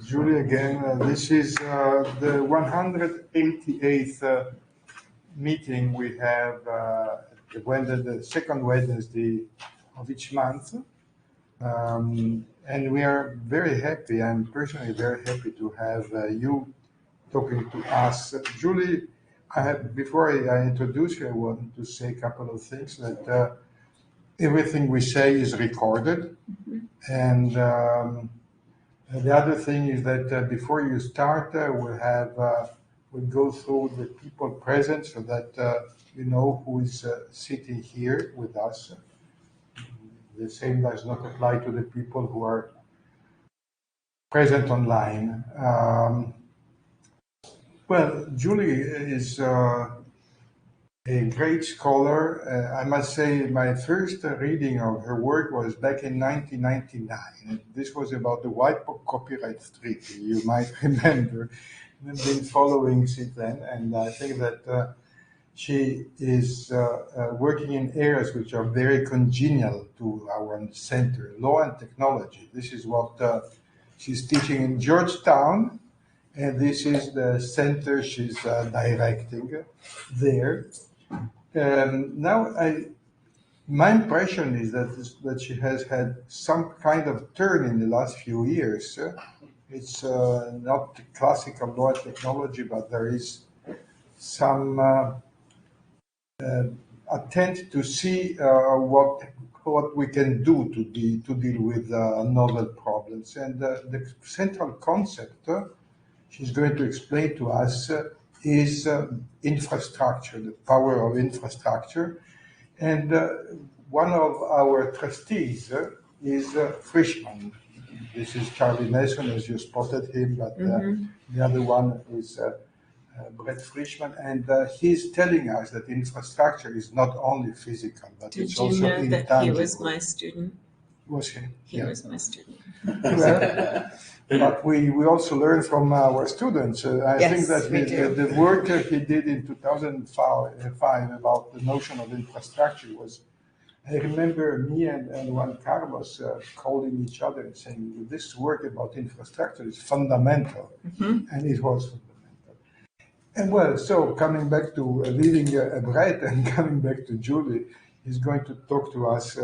Julie again. This is the 188th meeting we have the second Wednesday of each month. And we are very happy, I'm personally very happy to have you talking to us. Julie, before I introduce you, I want to say a couple of things, that everything we say is recorded. And the other thing is that before you start, we'll go through the people present so that you know who is sitting here with us. The same does not apply to the people who are present online. Well, Julie is a great scholar. I must say my first reading of her work was back in 1999. This was about the White Book Copyright Treaty, you might remember. I've been following since then, and I think that she is working in areas which are very congenial to our center, law and technology. This is what she's teaching in Georgetown, and this is the center she's directing there. My impression is that she has had some kind of turn in the last few years. It's not classical law and technology, but there is some attempt to see what we can do to deal with novel problems. And the central concept she's going to explain to us is infrastructure, the power of infrastructure. And one of our trustees is Frischman. This is Charlie Mason, as you spotted him, but the other one is Brett Frischman, and he's telling us that infrastructure is not only physical, but it's also intangible. Did you know that he was my student? Was he? He was my student. Well, but we also learn from our students. I think that the work he did in 2005 about the notion of infrastructure was, I remember me and Juan Carlos calling each other and saying, this work about infrastructure is fundamental. And it was fundamental. And well, so coming back to leaving Brett and coming back to Julie, he's going to talk to us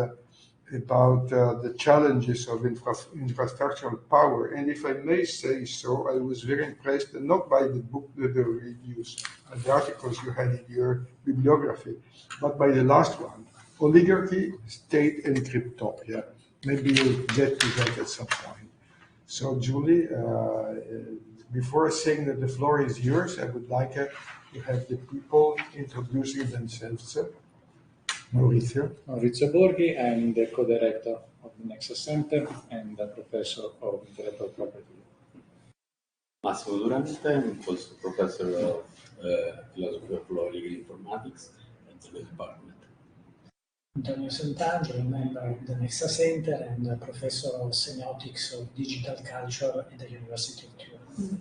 about the challenges of infrastructural power. And if I may say so, I was very impressed, not by the book, the reviews, the articles you had in your bibliography, but by the last one, Oligarchy, State, and Cryptopia. Maybe you'll get to that at some point. So Julie, before saying that the floor is yours, I would like to have the people introducing themselves. Maurizio Borghi, I'm the co-director of the Nexa Center and a professor of intellectual property. Massimo Durante, I'm also professor of philosophy of law, legal informatics at the department. Antonio Sant'Angelo, member of the Nexa Center and a professor of semiotics of digital culture at the University of Turin.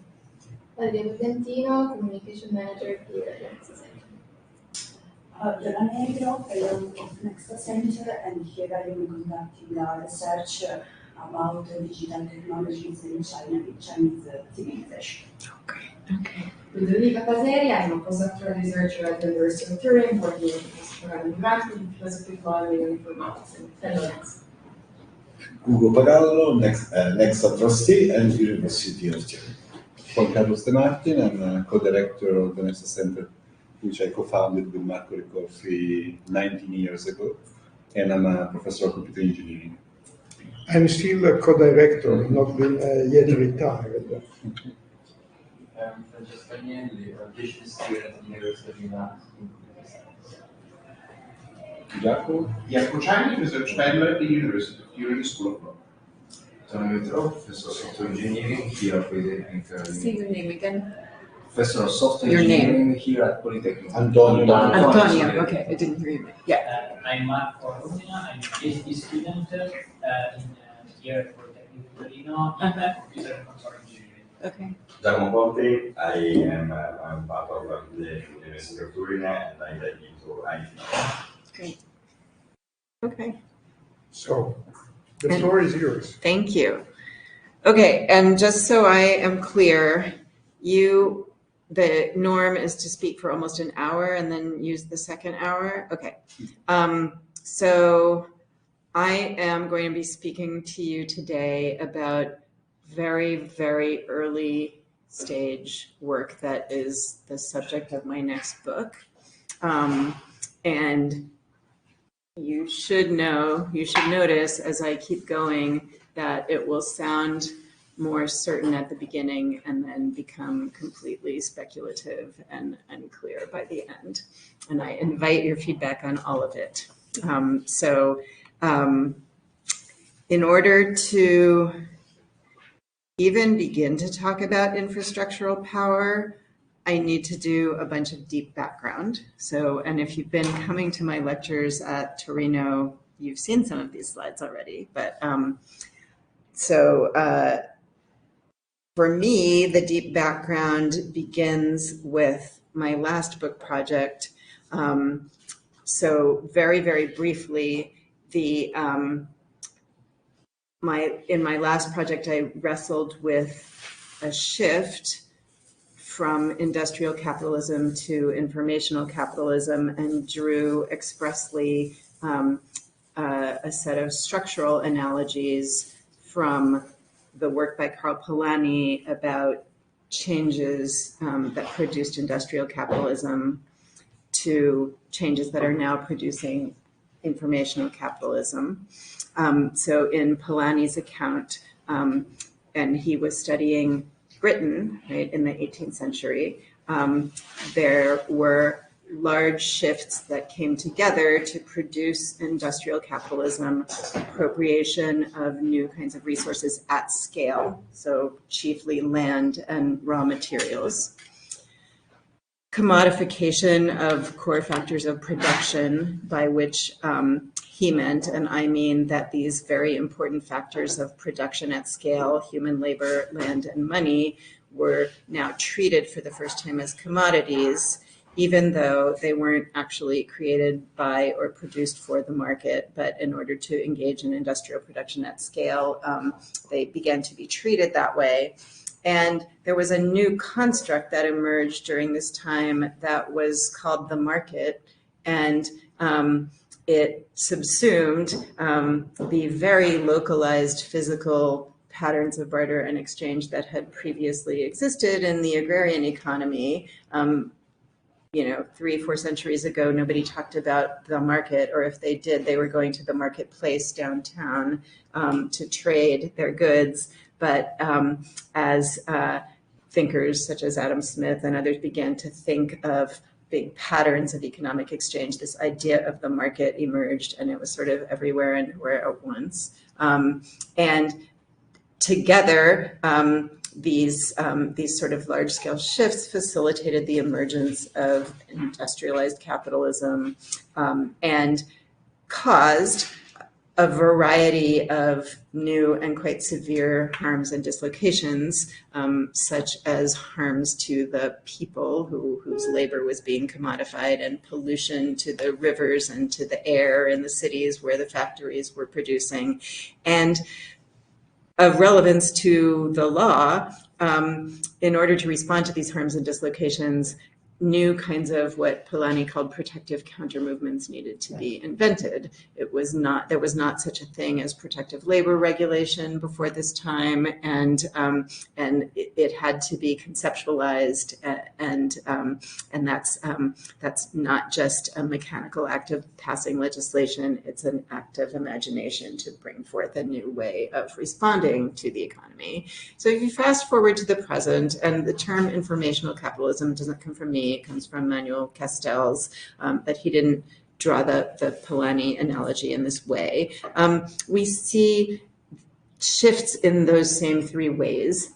Maria Brigantino, communication manager here at the Nexa Center. Giovanna Negro, fellow of Nexa Center, and here I am conducting research about digital technologies in Chinese civilization. Okay. Ludovica Paseri, I'm a postdoctoral researcher at the University of Turin, working in programming practice, philosophy of law, legal informatics, and fellow Nexa. Ugo Pagallo, Nexa trustee and University of Turin. Juan Carlos De Martin, I'm a co-director of the Nexa Center, which I co-founded with Marco Ricorfi 19 years ago, and I'm a professor of computer engineering. I'm still a co-director, not been yet retired. I'm Francesco Agnelli, a PhD student at the University of Milan. Jacopo Ciani, research fellow at the University of Turin School of Law. Antonio Vitro, professor of software engineering here at Polytechnic. Say your name again. Professor of software engineering here at Polytechnic. Antonio, okay, I didn't hear you. Yeah. I'm Marco Arrugna, I'm a PhD student here at Polytechnic Torino in computer and control engineering. Okay. Giacomo Conte, I'm part of the University of Turin and I get into IT. Great. Okay. So, the floor is yours. Thank you. Okay, and just so I am clear, the norm is to speak for almost an hour and then use the second hour? Okay. So I am going to be speaking to you today about very, very early stage work that is the subject of my next book. And you should notice as I keep going that it will sound more certain at the beginning and then become completely speculative and unclear by the end. And I invite your feedback on all of it. In order to even begin to talk about infrastructural power, I need to do a bunch of deep background. And if you've been coming to my lectures at Torino, you've seen some of these slides already. But for me, the deep background begins with my last book project. So very, very briefly, in my last project, I wrestled with a shift from industrial capitalism to informational capitalism and drew expressly a set of structural analogies from the work by Karl Polanyi about changes that produced industrial capitalism to changes that are now producing informational capitalism. So in Polanyi's account, and he was studying Britain, right, in the 18th century, there were large shifts that came together to produce industrial capitalism, appropriation of new kinds of resources at scale, so chiefly land and raw materials, commodification of core factors of production, by which he meant, and I mean, that these very important factors of production at scale, human labor, land, and money, were now treated for the first time as commodities, even though they weren't actually created by or produced for the market, but in order to engage in industrial production at scale, they began to be treated that way. And there was a new construct that emerged during this time that was called the market, and it subsumed the very localized physical patterns of barter and exchange that had previously existed in the agrarian economy. 3-4 centuries ago, nobody talked about the market, or if they did, they were going to the marketplace downtown to trade their goods. But as thinkers such as Adam Smith and others began to think of big patterns of economic exchange, this idea of the market emerged, and it was sort of everywhere and everywhere at once. And together, these sort of large-scale shifts facilitated the emergence of industrialized capitalism and caused a variety of new and quite severe harms and dislocations, such as harms to the people whose labor was being commodified, and pollution to the rivers and to the air in the cities where the factories were producing. And of relevance to the law, in order to respond to these harms and dislocations, new kinds of what Polanyi called protective counter movements needed to be invented. There was not such a thing as protective labor regulation before this time, and it had to be conceptualized, and that's not just a mechanical act of passing legislation. It's an act of imagination to bring forth a new way of responding to the economy. So if you fast forward to the present, and the term informational capitalism doesn't come from me, it comes from Manuel Castells, but he didn't draw the Polanyi analogy in this way. We see shifts in those same three ways,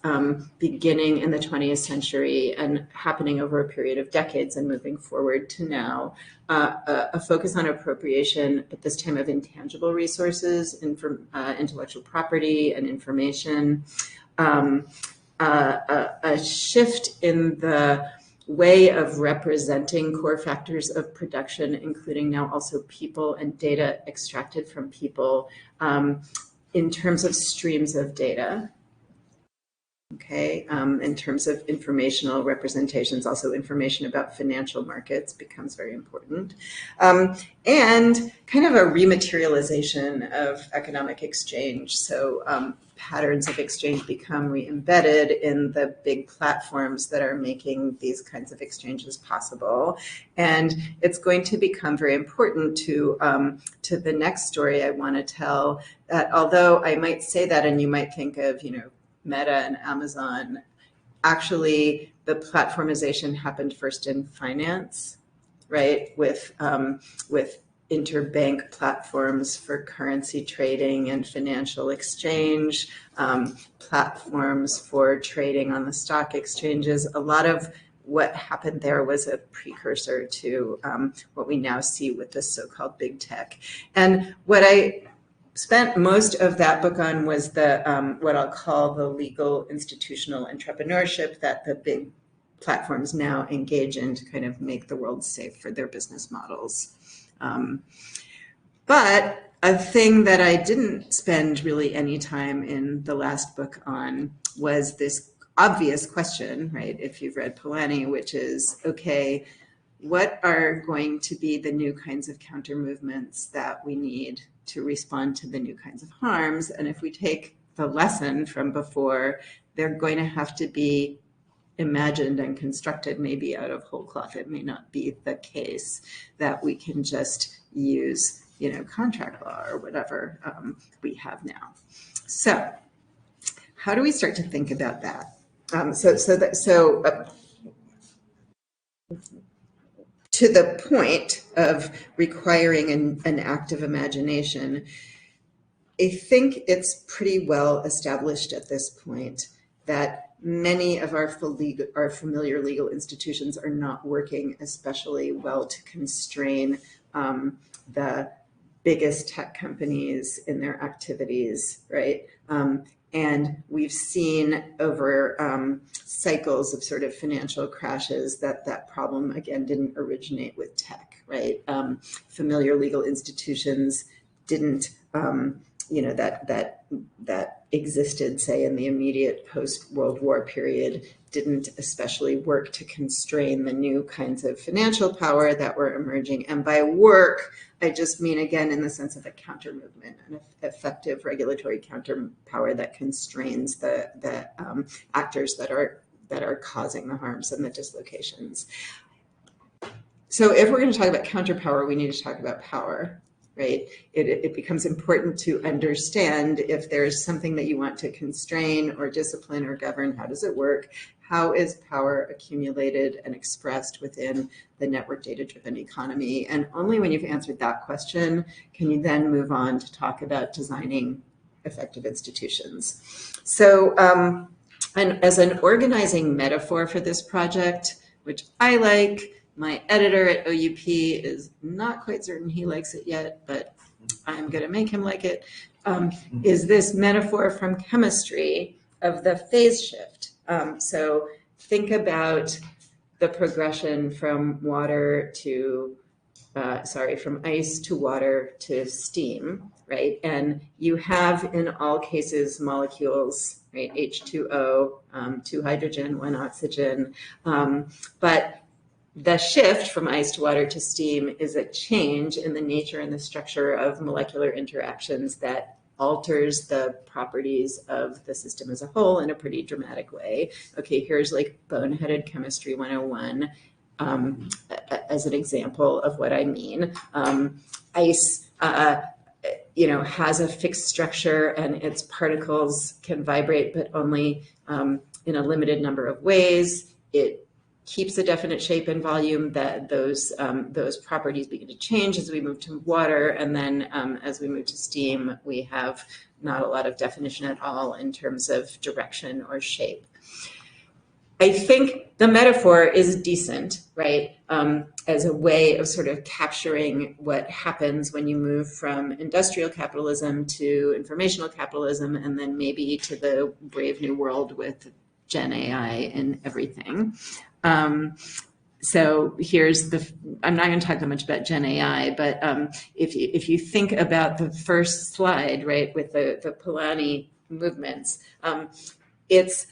beginning in the 20th century and happening over a period of decades and moving forward to now. A focus on appropriation, but this time of intangible resources, intellectual property and information. A shift in the way of representing core factors of production, including now also people and data extracted from people, in terms of streams of data. okay? In terms of informational representations, also information about financial markets becomes very important. And kind of a rematerialization of economic exchange. So patterns of exchange become re-embedded in the big platforms that are making these kinds of exchanges possible. And it's going to become very important to the next story I want to tell, that although I might say that and you might think of, Meta and Amazon, actually the platformization happened first in finance, right? With interbank platforms for currency trading and financial exchange, platforms for trading on the stock exchanges. A lot of what happened there was a precursor to what we now see with this so-called big tech. And what I spent most of that book on was the what I'll call the legal institutional entrepreneurship that the big platforms now engage in to kind of make the world safe for their business models. But a thing that I didn't spend really any time in the last book on was this obvious question, right? If you've read Polanyi, which is, okay, what are going to be the new kinds of counter movements that we need to respond to the new kinds of harms? And if we take the lesson from before, they're going to have to be imagined and constructed maybe out of whole cloth. It may not be the case that we can just use, contract law or whatever we have now. So how do we start to think about that? To the point of requiring an active imagination, I think it's pretty well established at this point that many of our familiar legal institutions are not working especially well to constrain the biggest tech companies in their activities, right? And we've seen over cycles of sort of financial crashes that problem, again, didn't originate with tech, right? Familiar legal institutions didn't, that existed, say, in the immediate post-World War period, didn't especially work to constrain the new kinds of financial power that were emerging. And by work, I just mean, again, in the sense of a counter movement, an effective regulatory counter power that constrains the actors that are causing the harms and the dislocations. So if we're going to talk about counter power, we need to talk about power. Right? It becomes important to understand if there's something that you want to constrain or discipline or govern, how does it work? How is power accumulated and expressed within the network data-driven economy? And only when you've answered that question can you then move on to talk about designing effective institutions. So, and as an organizing metaphor for this project, which I like, my editor at OUP is not quite certain he likes it yet, but I'm going to make him like it, is this metaphor from chemistry of the phase shift. So think about the progression from from ice to water to steam, right? And you have in all cases molecules, right? H2O, 2 hydrogen, 1 oxygen, but the shift from ice to water to steam is a change in the nature and the structure of molecular interactions that alters the properties of the system as a whole in a pretty dramatic way. Okay, here's like boneheaded chemistry 101 as an example of what I mean. Ice, has a fixed structure and its particles can vibrate, but only in a limited number of ways. It keeps a definite shape and volume. That those properties begin to change as we move to water, and then as we move to steam, we have not a lot of definition at all in terms of direction or shape. I think the metaphor is decent, right? As a way of sort of capturing what happens when you move from industrial capitalism to informational capitalism, and then maybe to the brave new world with Gen AI and everything. So here's I'm not going to talk that much about Gen AI, but if you think about the first slide, right, with the Polanyi movements, it's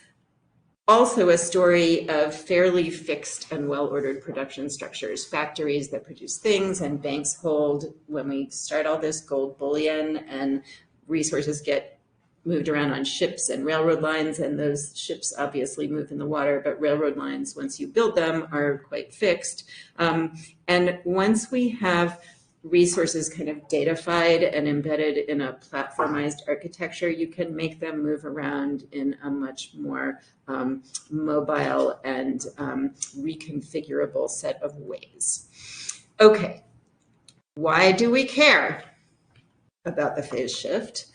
also a story of fairly fixed and well-ordered production structures, factories that produce things and banks hold, when we start all this, gold bullion, and resources get moved around on ships and railroad lines, and those ships obviously move in the water, but railroad lines, once you build them, are quite fixed. And once we have resources kind of datafied and embedded in a platformized architecture, you can make them move around in a much more mobile and reconfigurable set of ways. Okay, why do we care about the phase shift?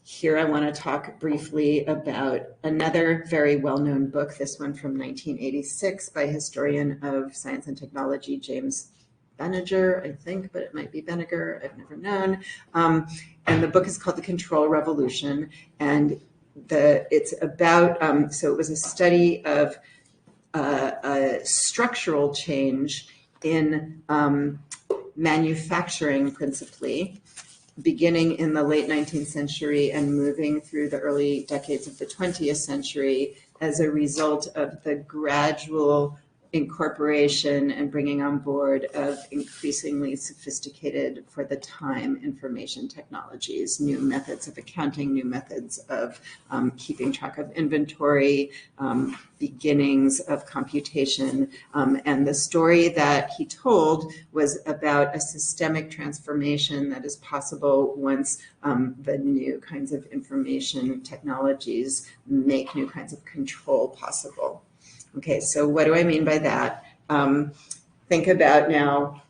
Here I want to talk briefly about another very well-known book, this one from 1986 by historian of science and technology, James Benninger, I think, but it might be Benninger, I've never known. And the book is called The Control Revolution, and it's about, so it was a study of a structural change in manufacturing principally, beginning in the late 19th century and moving through the early decades of the 20th century as a result of the gradual incorporation and bringing on board of increasingly sophisticated, for the time, information technologies, new methods of accounting, new methods of keeping track of inventory, beginnings of computation. And the story that he told was about a systemic transformation that is possible once the new kinds of information technologies make new kinds of control possible. Okay, so what do I mean by that? Think about now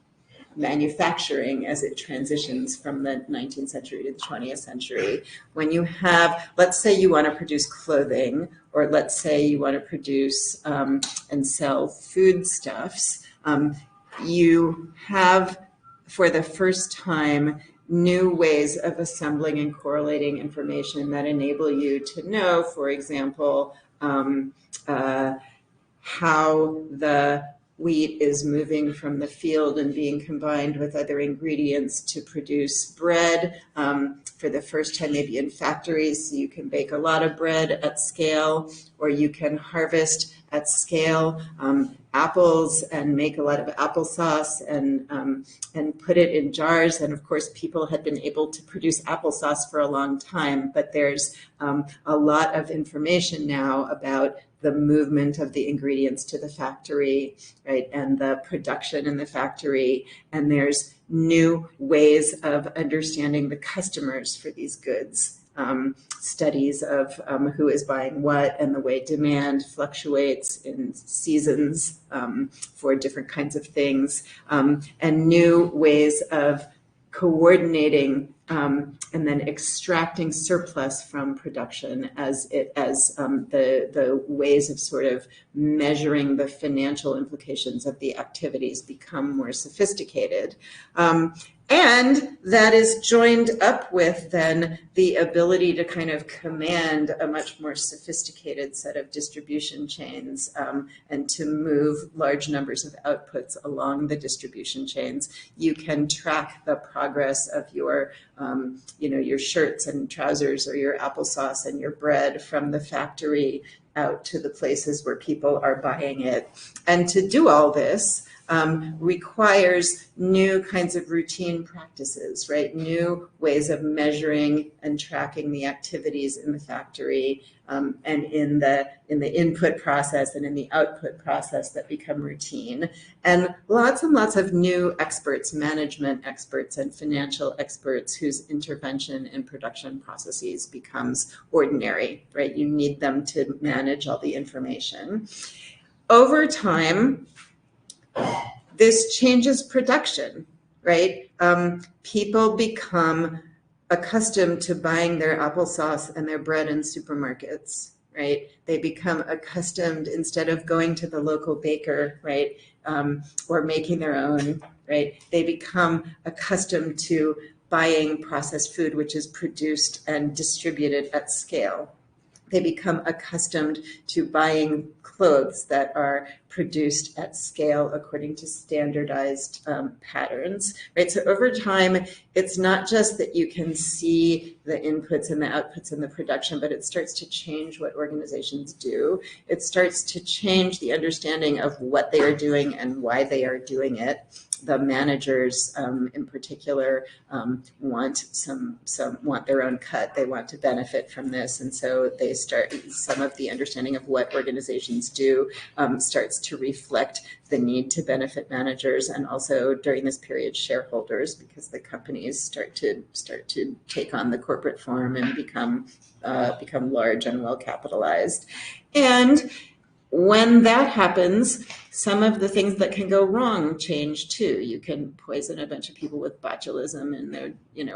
manufacturing as it transitions from the 19th century to the 20th century. When you have, let's say you want to produce clothing, or let's say you want to produce and sell foodstuffs, you have, for the first time, new ways of assembling and correlating information that enable you to know, for example, how the wheat is moving from the field and being combined with other ingredients to produce bread, for the first time maybe in factories, so you can bake a lot of bread at scale, or you can harvest at scale apples and make a lot of applesauce and put it in jars. And of course, people had been able to produce applesauce for a long time, but there's a lot of information now about the movement of the ingredients to the factory, right, and the production in the factory. And there's new ways of understanding the customers for these goods. Studies of who is buying what and the way demand fluctuates in seasons for different kinds of things, and new ways of coordinating and then extracting surplus from production as the ways of sort of measuring the financial implications of the activities become more sophisticated. And that is joined up with then the ability to kind of command a much more sophisticated set of distribution chains and to move large numbers of outputs along the distribution chains. You can track the progress of your, your shirts and trousers, or your applesauce and your bread from the factory out to the places where people are buying it. And to do all this, requires new kinds of routine practices, right? New ways of measuring and tracking the activities in the factory and in the input process and in the output process that become routine. And lots of new experts, management experts and financial experts whose intervention in production processes becomes ordinary, right? You need them to manage all the information. Over time, this changes production, right? People become accustomed to buying their applesauce and their bread in supermarkets, right? They become accustomed, instead of going to the local baker, right, or making their own, right? They become accustomed to buying processed food, which is produced and distributed at scale. they become accustomed to buying clothes that are produced at scale according to standardized patterns, right? So over time, it's not just that you can see the inputs and the outputs in the production, but it starts to change what organizations do. It starts to change the understanding of what they are doing and why they are doing it. The managers, in particular, want their own cut. They want to benefit from this, and so they start. Some of the understanding of what organizations do starts to reflect the need to benefit managers, and also during this period, shareholders, because the companies start to take on the corporate form and become large and well capitalized, and when that happens, some of the things that can go wrong change too. You can poison a bunch of people with botulism in their,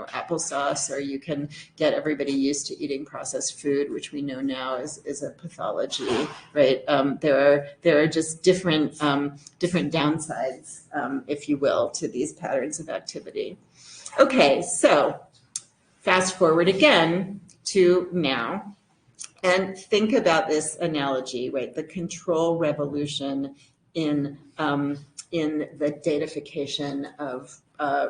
applesauce, or you can get everybody used to eating processed food, which we know now is a pathology, right? There are just different downsides, if you will, to these patterns of activity. Okay, so fast forward again to now. And think about this analogy, right? The control revolution in the datafication of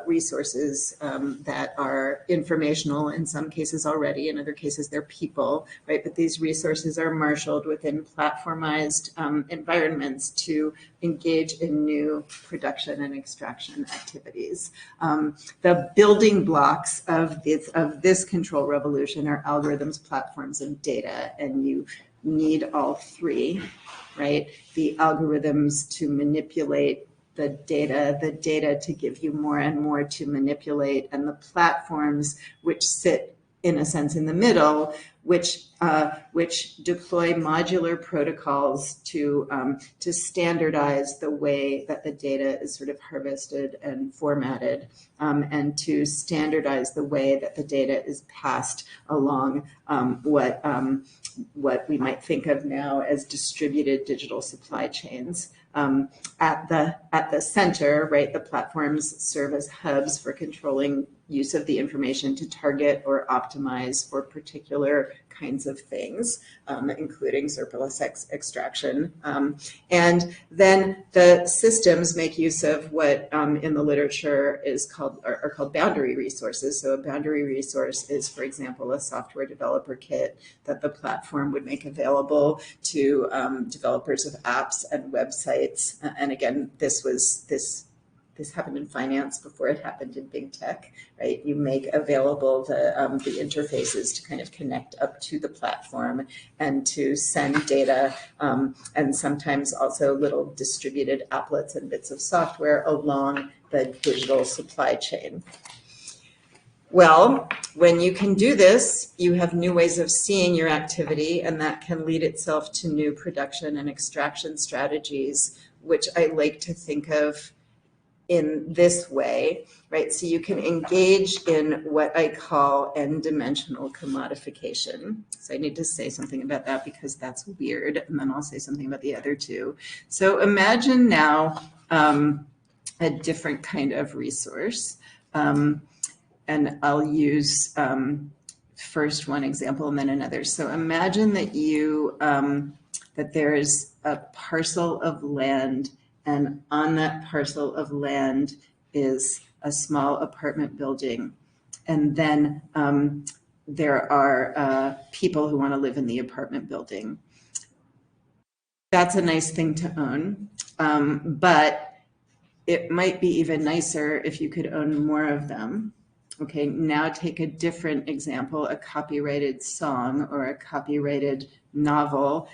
resources that are informational in some cases already, in other cases they're people, right? But these resources are marshaled within platformized environments to engage in new production and extraction activities. The building blocks of this control revolution are algorithms, platforms, and data, and you need all three, right? The algorithms to manipulate the data to give you more and more to manipulate, and the platforms which sit in a sense in the middle, which deploy modular protocols to standardize the way that the data is sort of harvested and formatted, and to standardize the way that the data is passed along what we might think of now as distributed digital supply chains. At the center, right, the platforms serve as hubs for controlling use of the information to target or optimize for particular kinds of things, including surplus extraction. And then the systems make use of what in the literature are called boundary resources. So a boundary resource is, for example, a software developer kit that the platform would make available to developers of apps and websites. And again, this happened in finance before it happened in big tech, right? You make available the interfaces to kind of connect up to the platform and to send data, and sometimes also little distributed applets and bits of software along the digital supply chain. Well, when you can do this, you have new ways of seeing your activity, and that can lead itself to new production and extraction strategies, which I like to think of in this way, right? So you can engage in what I call n-dimensional commodification. So I need to say something about that because that's weird, and then I'll say something about the other two. So imagine now a different kind of resource, and I'll use first one example and then another. So imagine that that there's a parcel of land, and on that parcel of land is a small apartment building. And then there are people who want to live in the apartment building. That's a nice thing to own, but it might be even nicer if you could own more of them. Okay, now take a different example, a copyrighted song or a copyrighted novel.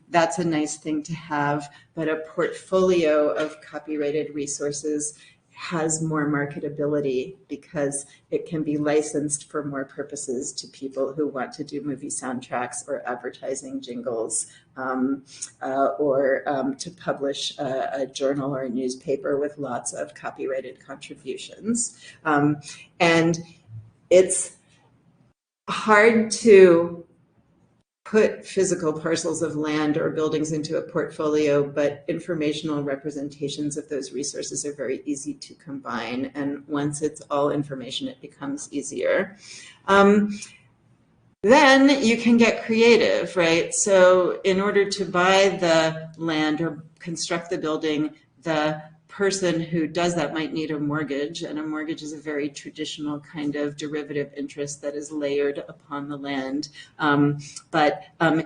That's a nice thing to have, but a portfolio of copyrighted resources has more marketability because it can be licensed for more purposes to people who want to do movie soundtracks or advertising jingles, or to publish a journal or a newspaper with lots of copyrighted contributions. And it's hard to put physical parcels of land or buildings into a portfolio, but informational representations of those resources are very easy to combine. And once it's all information, it becomes easier. Then you can get creative, right? So in order to buy the land or construct the building, the person who does that might need a mortgage, and a mortgage is a very traditional kind of derivative interest that is layered upon the land, but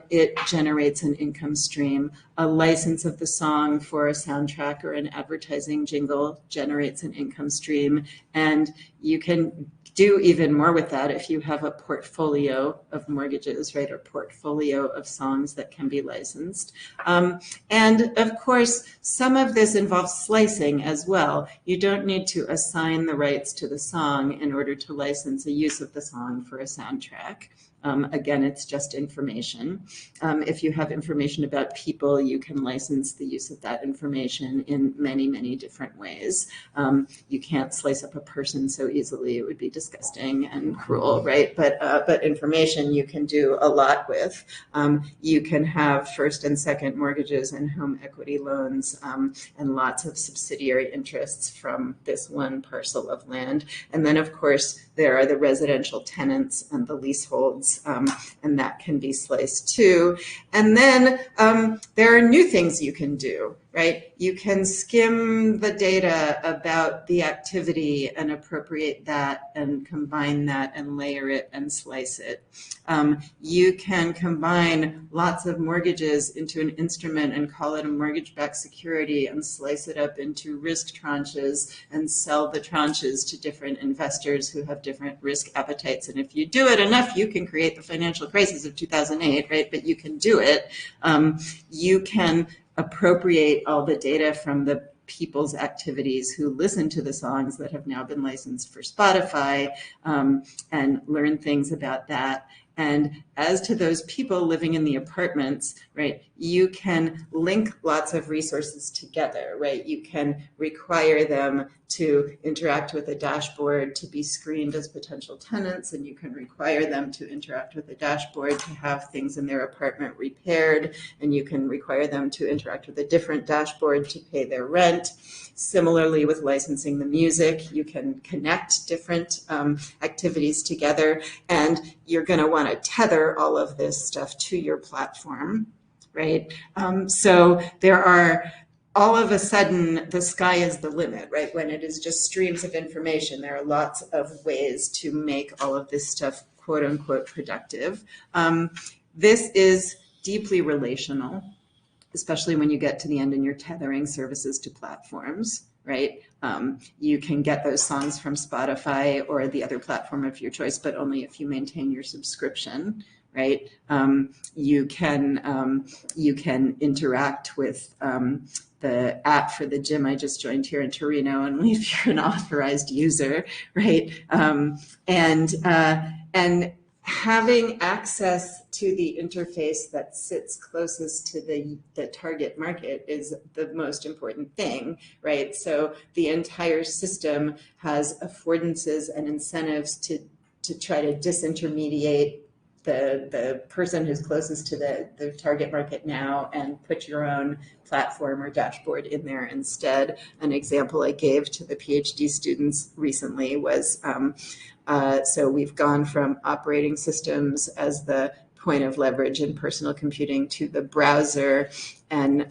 it generates an income stream. A license of the song for a soundtrack or an advertising jingle generates an income stream, and you can do even more with that if you have a portfolio of mortgages, right, or portfolio of songs that can be licensed. And of course, some of this involves slicing as well. You don't need to assign the rights to the song in order to license a use of the song for a soundtrack. Again, it's just information. If you have information about people, you can license the use of that information in many, many different ways. You can't slice up a person so easily. It would be disgusting and cruel, right? But information you can do a lot with. You can have first and second mortgages and home equity loans and lots of subsidiary interests from this one parcel of land. And then, of course, there are the residential tenants and the leaseholds, and that can be sliced too. And then there are new things you can do, right? You can skim the data about the activity and appropriate that and combine that and layer it and slice it. You can combine lots of mortgages into an instrument and call it a mortgage-backed security and slice it up into risk tranches and sell the tranches to different investors who have different risk appetites. And if you do it enough, you can create the financial crisis of 2008, right? But you can do it. You can appropriate all the data from the people's activities who listen to the songs that have now been licensed for Spotify and learn things about that. And as to those people living in the apartments, right, you can link lots of resources together, right? You can require them to interact with a dashboard to be screened as potential tenants, and you can require them to interact with the dashboard to have things in their apartment repaired, and you can require them to interact with a different dashboard to pay their rent. Similarly, with licensing the music, you can connect different activities together, and you're going to want to tether all of this stuff to your platform, right? So there are, all of a sudden, the sky is the limit, right? When it is just streams of information, there are lots of ways to make all of this stuff, quote unquote, productive. This is deeply relational, especially when you get to the end and you're tethering services to platforms, right? You can get those songs from Spotify or the other platform of your choice, but only if you maintain your subscription, right? You can interact with the app for the gym I just joined here in Torino, only if you're an authorized user, right? And having access to the interface that sits closest to the target market is the most important thing, right? So the entire system has affordances and incentives to try to disintermediate the person who's closest to the target market now and put your own platform or dashboard in there instead. An example I gave to the PhD students recently was, so we've gone from operating systems as the point of leverage in personal computing to the browser and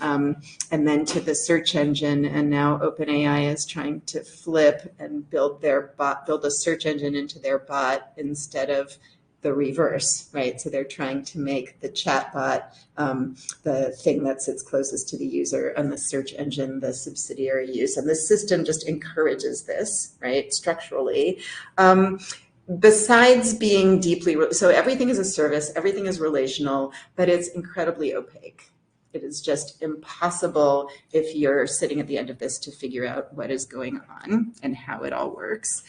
then to the search engine, and now OpenAI is trying to flip and build a search engine into their bot instead of the reverse, right? So they're trying to make the chatbot the thing that sits closest to the user and the search engine the subsidiary use. And the system just encourages this, right, structurally. Besides being deeply, so everything is a service, everything is relational, but it's incredibly opaque. It is just impossible if you're sitting at the end of this to figure out what is going on and how it all works.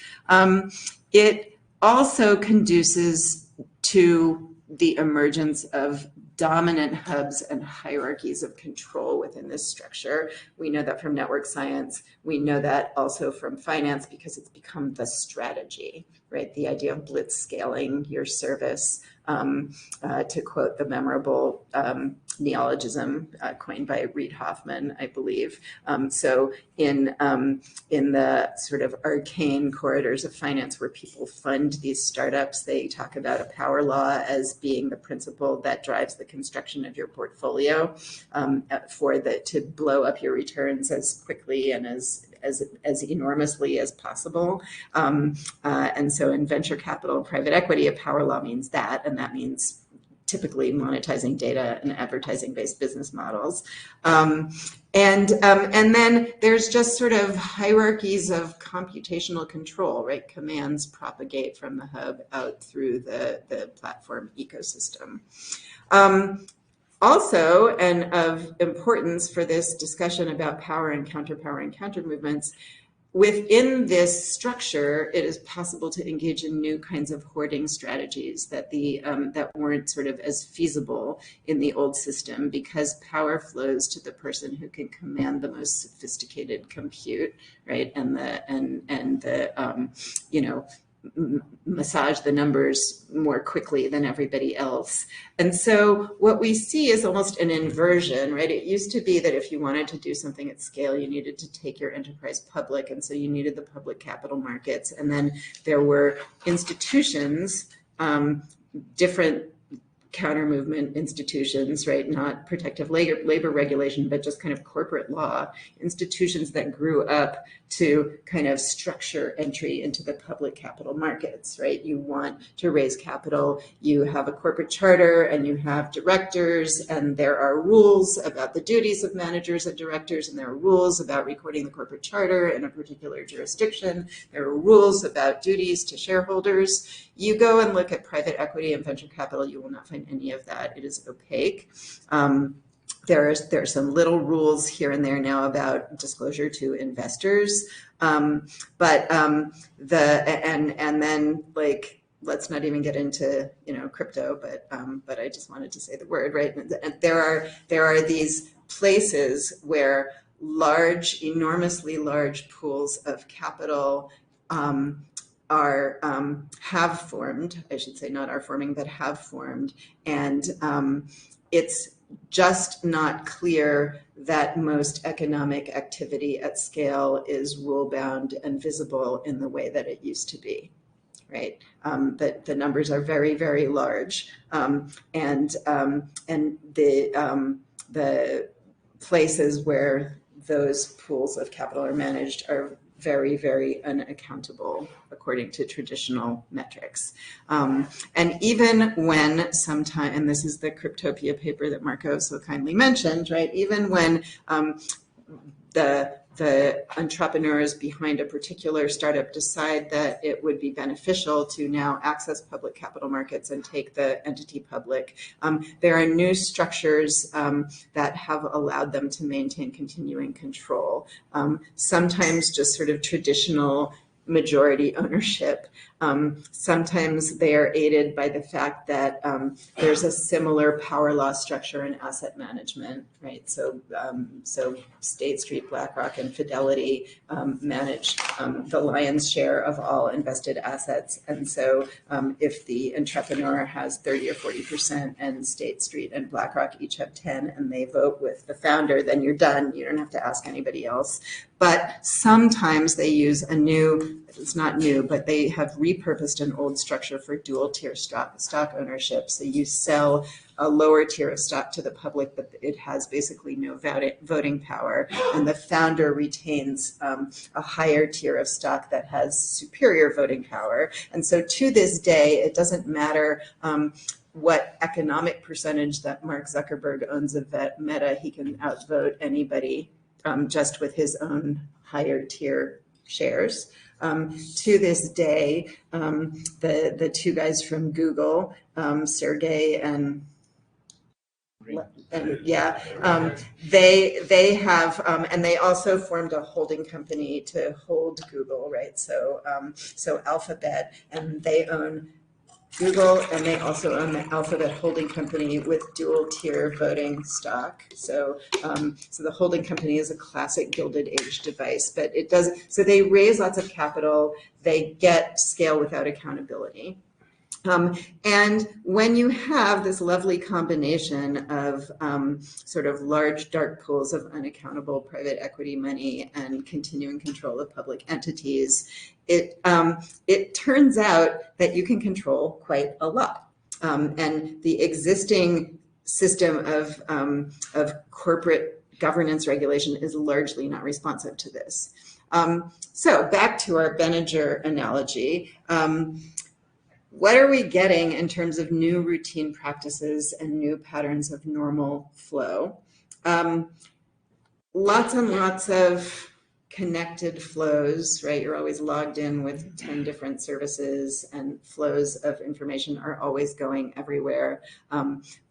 It also conduces to the emergence of dominant hubs and hierarchies of control within this structure. We know that from network science. We know that also from finance because it's become the strategy, right? The idea of blitz scaling your service, to quote the memorable neologism coined by Reid Hoffman, I believe. So in the sort of arcane corridors of finance where people fund these startups, they talk about a power law as being the principle that drives the construction of your portfolio to blow up your returns as quickly and as enormously as possible. And so in venture capital and private equity, a power law means that, and that means typically monetizing data and advertising-based business models. And then there's just sort of hierarchies of computational control, right? Commands propagate from the hub out through the platform ecosystem. Also, and of importance for this discussion about power and counter movements, within this structure, it is possible to engage in new kinds of hoarding strategies that that weren't sort of as feasible in the old system, because power flows to the person who can command the most sophisticated compute, right? And massage the numbers more quickly than everybody else. And so what we see is almost an inversion, right? It used to be that if you wanted to do something at scale, you needed to take your enterprise public. And so you needed the public capital markets. And then there were institutions, different counter movement institutions, right? Not protective labor regulation, but just kind of corporate law institutions that grew up to kind of structure entry into the public capital markets, right? You want to raise capital, you have a corporate charter and you have directors, and there are rules about the duties of managers and directors, and there are rules about recording the corporate charter in a particular jurisdiction. There are rules about duties to shareholders. You go and look at private equity and venture capital, you will not find any of that. It is opaque. There are some little rules here and there now about disclosure to investors, and then like, let's not even get into crypto, but I just wanted to say the word, right? And there are these places where enormously large pools of capital have formed, I should say, not are forming, but have formed, and it's just not clear that most economic activity at scale is rule-bound and visible in the way that it used to be, right? That the numbers are very, very large, and the places where those pools of capital are managed are very, very unaccountable according to traditional metrics. And even when sometimes, and this is the Cryptopia paper that Marco so kindly mentioned, right? Even when the entrepreneurs behind a particular startup decide that it would be beneficial to now access public capital markets and take the entity public, there are new structures that have allowed them to maintain continuing control. Sometimes just sort of traditional majority ownership. Sometimes they are aided by the fact that there's a similar power law structure in asset management, right? So State Street, BlackRock, and Fidelity manage the lion's share of all invested assets. And so if the entrepreneur has 30 or 40% and State Street and BlackRock each have 10 and they vote with the founder, then you're done. You don't have to ask anybody else. But sometimes they use it's not new, but they have repurposed an old structure for dual tier stock ownership. So you sell a lower tier of stock to the public, but it has basically no voting power. And the founder retains a higher tier of stock that has superior voting power. And so to this day, it doesn't matter what economic percentage that Mark Zuckerberg owns of Meta, he can outvote anybody just with his own higher tier shares. To this day, the two guys from Google, Sergey and they have, and they also formed a holding company to hold Google, right? So Alphabet, and they own Google, and they also own the Alphabet holding company with dual tier voting stock. So, so the holding company is a classic Gilded Age device, but it does, so they raise lots of capital, they get scale without accountability. And when you have this lovely combination of sort of large dark pools of unaccountable private equity money and continuing control of public entities, it turns out that you can control quite a lot. And the existing system of corporate governance regulation is largely not responsive to this. So back to our Benninger analogy. What are we getting in terms of new routine practices and new patterns of normal flow? Lots and lots of connected flows, right? You're always logged in with 10 different services, and flows of information are always going everywhere.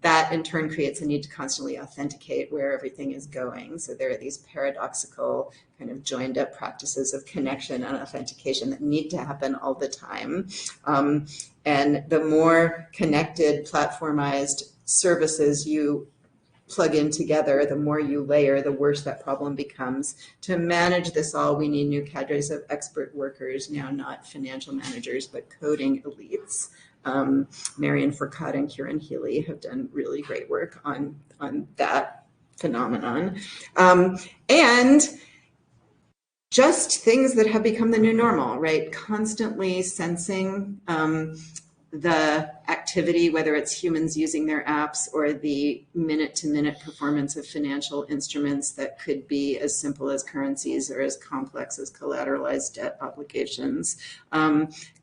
That in turn creates a need to constantly authenticate where everything is going. So there are these paradoxical kind of joined up practices of connection and authentication that need to happen all the time. And the more connected, platformized services you plug in together, the more you layer, the worse that problem becomes. To manage this all, we need new cadres of expert workers, now not financial managers, but coding elites. Marian Foucault and Kieran Healy have done really great work on that phenomenon. And just things that have become the new normal, right? Constantly sensing the activity, whether it's humans using their apps or the minute-to-minute performance of financial instruments that could be as simple as currencies or as complex as collateralized debt obligations.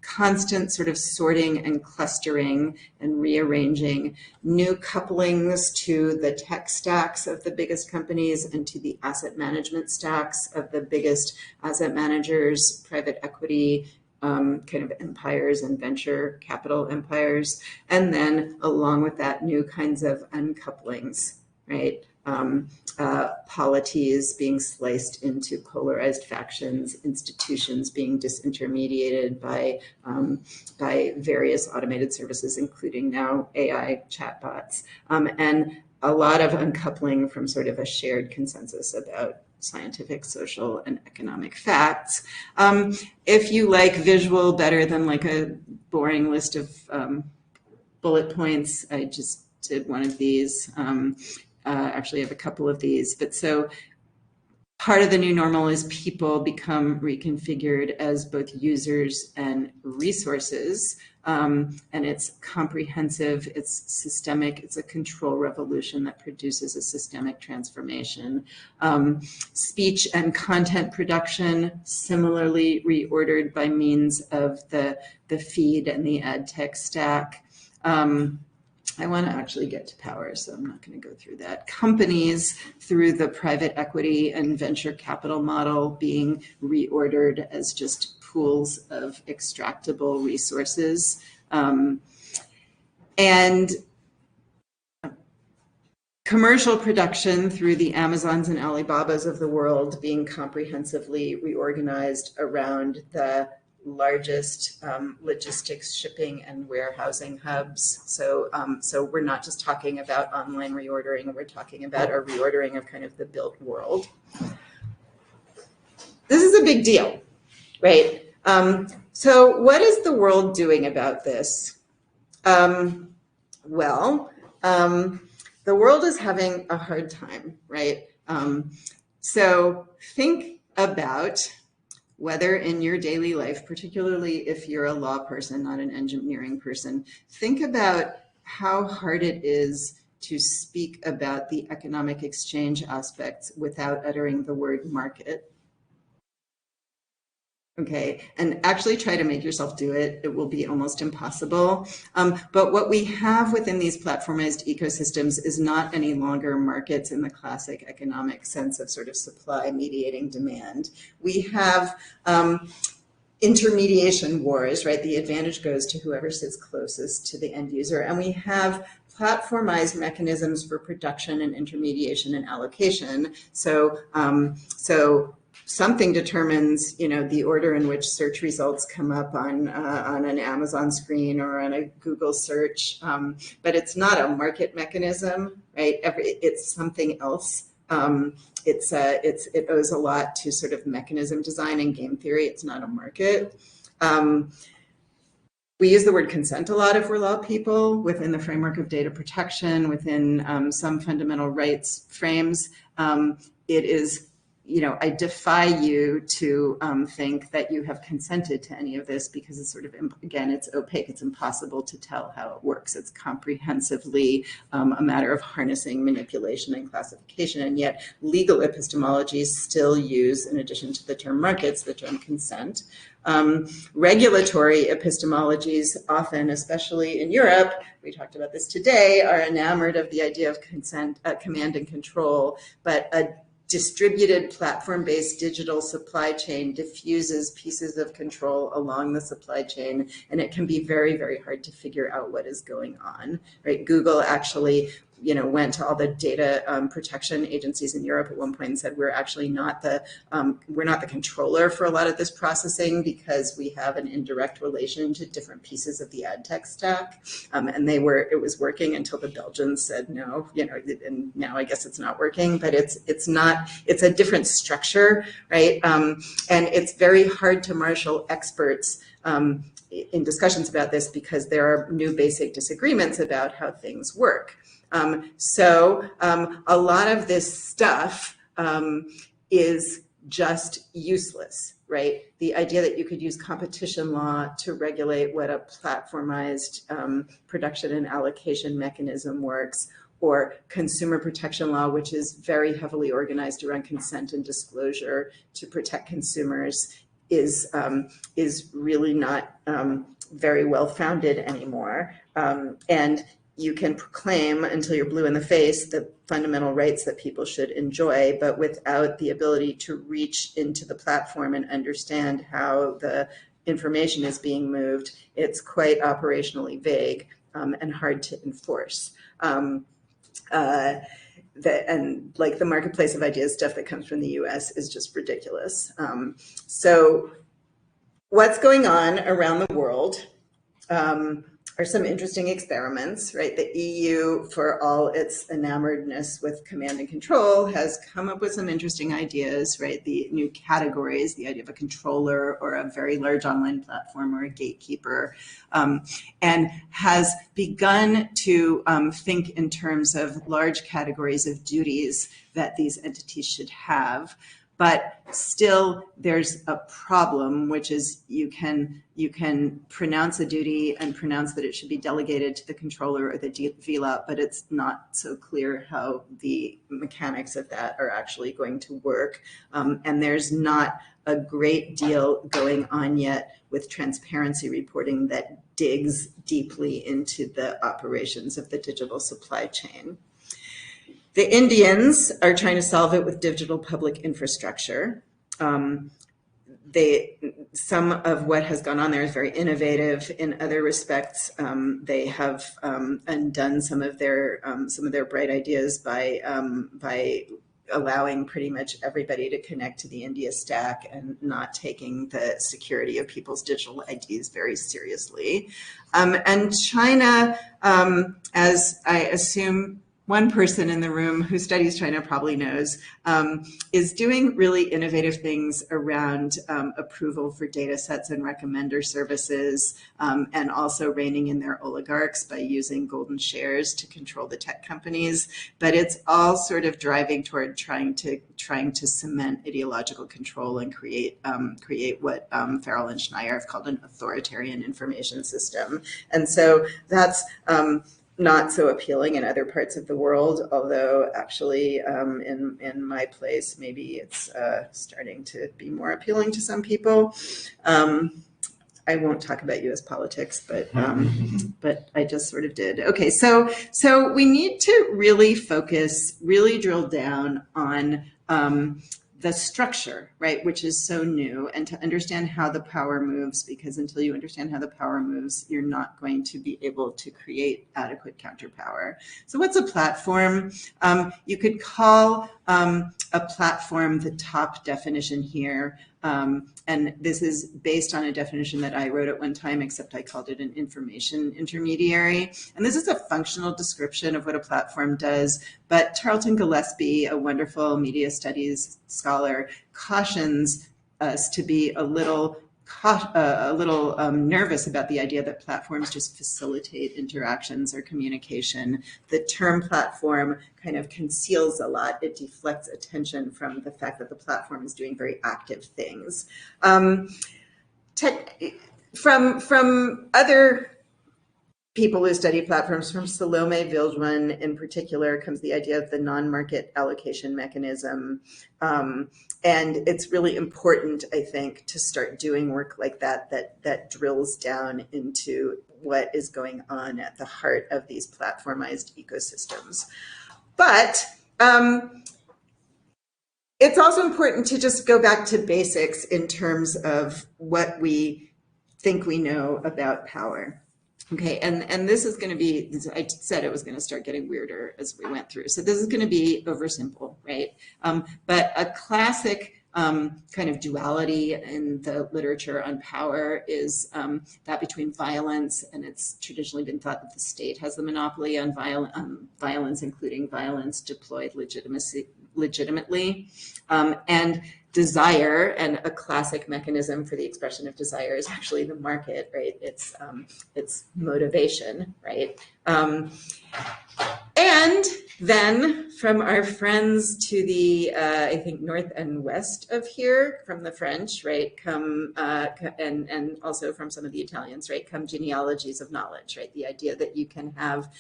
Constant sort of sorting and clustering and rearranging, new couplings to the tech stacks of the biggest companies and to the asset management stacks of the biggest asset managers, private equity, kind of empires and venture capital empires. And then along with that, new kinds of uncouplings, right? Polities being sliced into polarized factions, institutions being disintermediated by various automated services, including now AI chatbots, and a lot of uncoupling from sort of a shared consensus about scientific, social, and economic facts. If you like visual better than like a boring list of bullet points, I just did one of these. Actually, I have a couple of these. But so part of the new normal is people become reconfigured as both users and resources. And it's comprehensive, it's systemic, it's a control revolution that produces a systemic transformation. Speech and content production, similarly reordered by means of the feed and the ad tech stack. I want to actually get to power, so I'm not going to go through that. Companies, through the private equity and venture capital model, being reordered as just pools of extractable resources. And commercial production through the Amazons and Alibabas of the world being comprehensively reorganized around the largest logistics, shipping, and warehousing hubs. So we're not just talking about online reordering, we're talking about a reordering of kind of the built world. This is a big deal, right? So what is the world doing about this? Well, the world is having a hard time, right? So think about whether in your daily life, particularly if you're a law person, not an engineering person, think about how hard it is to speak about the economic exchange aspects without uttering the word market. Okay, and actually try to make yourself do it. It will be almost impossible. But what we have within these platformized ecosystems is not any longer markets in the classic economic sense of sort of supply mediating demand. We have intermediation wars, right? The advantage goes to whoever sits closest to the end user. And we have platformized mechanisms for production and intermediation and allocation. So something determines, the order in which search results come up on an Amazon screen or on a Google search, but it's not a market mechanism, right? It's something else. It owes a lot to sort of mechanism design and game theory. It's not a market. We use the word consent a lot if we're law people within the framework of data protection, within some fundamental rights frames. It is, I defy you to think that you have consented to any of this, because it's sort of, again, it's opaque. It's impossible to tell how it works. It's comprehensively a matter of harnessing manipulation and classification. And yet legal epistemologies still use, in addition to the term markets, the term consent. Regulatory epistemologies often, especially in Europe, we talked about this today, are enamored of the idea of consent, command and control, but a distributed platform-based digital supply chain diffuses pieces of control along the supply chain, and it can be very, very hard to figure out what is going on, right? Google actually went to all the data protection agencies in Europe at one point and said, we're actually not the controller for a lot of this processing, because we have an indirect relation to different pieces of the ad tech stack. And it was working until the Belgians said no, and now I guess it's not working, but it's a different structure, right? And it's very hard to marshal experts in discussions about this, because there are new basic disagreements about how things work. So a lot of this stuff is just useless, right? The idea that you could use competition law to regulate what a platformized production and allocation mechanism works, or consumer protection law, which is very heavily organized around consent and disclosure to protect consumers, is really not very well founded anymore. And you can proclaim until you're blue in the face the fundamental rights that people should enjoy, but without the ability to reach into the platform and understand how the information is being moved, it's quite operationally vague and hard to enforce. And like the marketplace of ideas stuff that comes from the US is just ridiculous. So what's going on around the world? Are some interesting experiments, right? The EU, for all its enamoredness with command and control, has come up with some interesting ideas, right? The new categories, the idea of a controller or a very large online platform or a gatekeeper, and has begun to think in terms of large categories of duties that these entities should have. But still, there's a problem, which is you can pronounce a duty and pronounce that it should be delegated to the controller or the VLOP, but it's not so clear how the mechanics of that are actually going to work. And there's not a great deal going on yet with transparency reporting that digs deeply into the operations of the digital supply chain. The Indians are trying to solve it with digital public infrastructure. Some of what has gone on there is very innovative. In other respects, they have undone some of their bright ideas by allowing pretty much everybody to connect to the India stack and not taking the security of people's digital IDs very seriously. And China, as I assume one person in the room who studies China probably knows, is doing really innovative things around approval for data sets and recommender services, and also reining in their oligarchs by using golden shares to control the tech companies. But it's all sort of driving toward trying to cement ideological control and create what Farrell and Schneier have called an authoritarian information system. And so that's not so appealing in other parts of the world, although actually in my place, maybe it's starting to be more appealing to some people. I won't talk about US politics, but I just sort of did. Okay, so we need to really focus, really drill down on the structure, right, which is so new, and to understand how the power moves, because until you understand how the power moves, you're not going to be able to create adequate counterpower. So what's a platform? You could call a platform, the top definition here, and this is based on a definition that I wrote at one time, except I called it an information intermediary. And this is a functional description of what a platform does, but Tarleton Gillespie, a wonderful media studies scholar, cautions us to be a little nervous about the idea that platforms just facilitate interactions or communication. The term platform kind of conceals a lot. It deflects attention from the fact that the platform is doing very active things. From other people who study platforms, from Salome Vildman in particular, comes the idea of the non-market allocation mechanism. And it's really important, I think, to start doing work like that drills down into what is going on at the heart of these platformized ecosystems. But it's also important to just go back to basics in terms of what we think we know about power. Okay, and this is going to be, I said it was going to start getting weirder as we went through. So this is going to be oversimple, right? But a classic kind of duality in the literature on power is that between violence, and it's traditionally been thought that the state has the monopoly on violence, including violence deployed legitimately, and desire, and a classic mechanism for the expression of desire is actually the market, right? It's motivation, right? And then from our friends to the, I think, north and west of here, from the French, right, come, and also from some of the Italians, right, come genealogies of knowledge, right? The idea that you can have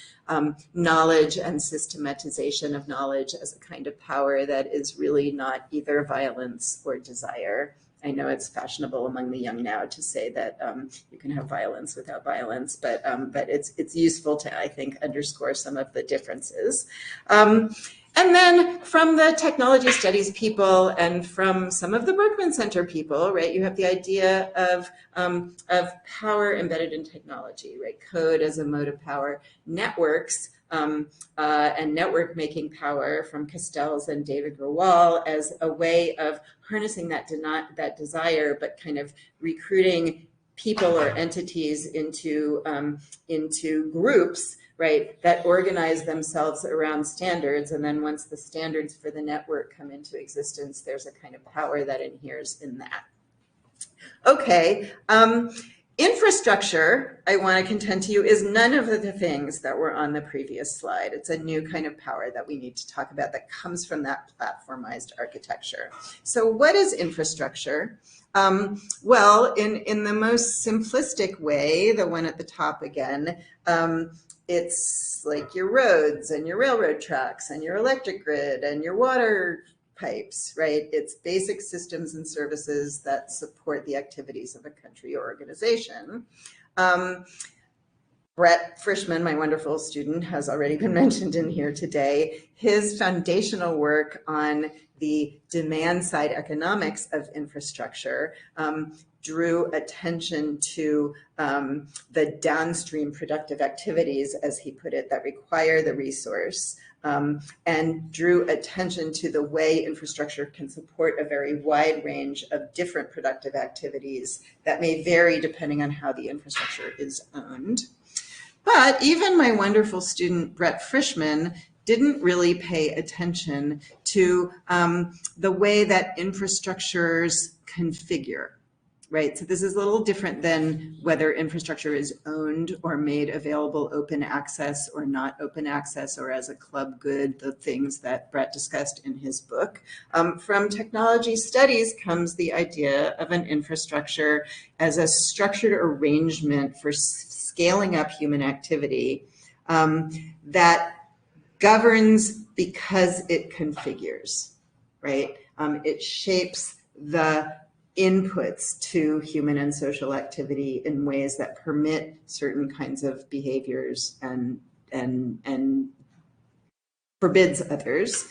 knowledge and systematization of knowledge as a kind of power that is really not either violence or desire. I know it's fashionable among the young now to say that you can have violence without violence, but it's useful to, I think, underscore some of the differences. And then from the technology studies people and from some of the Berkman Center people, right, you have the idea of power embedded in technology, right? Code as a mode of power, networks, and network making power from Castells and David Grewal as a way of harnessing that desire, but kind of recruiting people or entities into groups, right, that organize themselves around standards. And then once the standards for the network come into existence, there's a kind of power that inheres in that. Okay. Infrastructure, I want to contend to you, is none of the things that were on the previous slide. It's a new kind of power that we need to talk about that comes from that platformized architecture. So what is infrastructure? Well, in the most simplistic way, the one at the top again, it's like your roads and your railroad tracks and your electric grid and your water pipes, right? It's basic systems and services that support the activities of a country or organization. Brett Frischman, my wonderful student, has already been mentioned in here today. His foundational work on the demand side economics of infrastructure drew attention to the downstream productive activities, as he put it, that require the resource, and drew attention to the way infrastructure can support a very wide range of different productive activities that may vary depending on how the infrastructure is owned. But even my wonderful student, Brett Frischman, didn't really pay attention to the way that infrastructures configure. Right, so this is a little different than whether infrastructure is owned or made available open access or not open access or as a club good, the things that Brett discussed in his book. From technology studies comes the idea of an infrastructure as a structured arrangement for scaling up human activity that governs because it configures, right? It shapes the inputs to human and social activity in ways that permit certain kinds of behaviors and forbids others.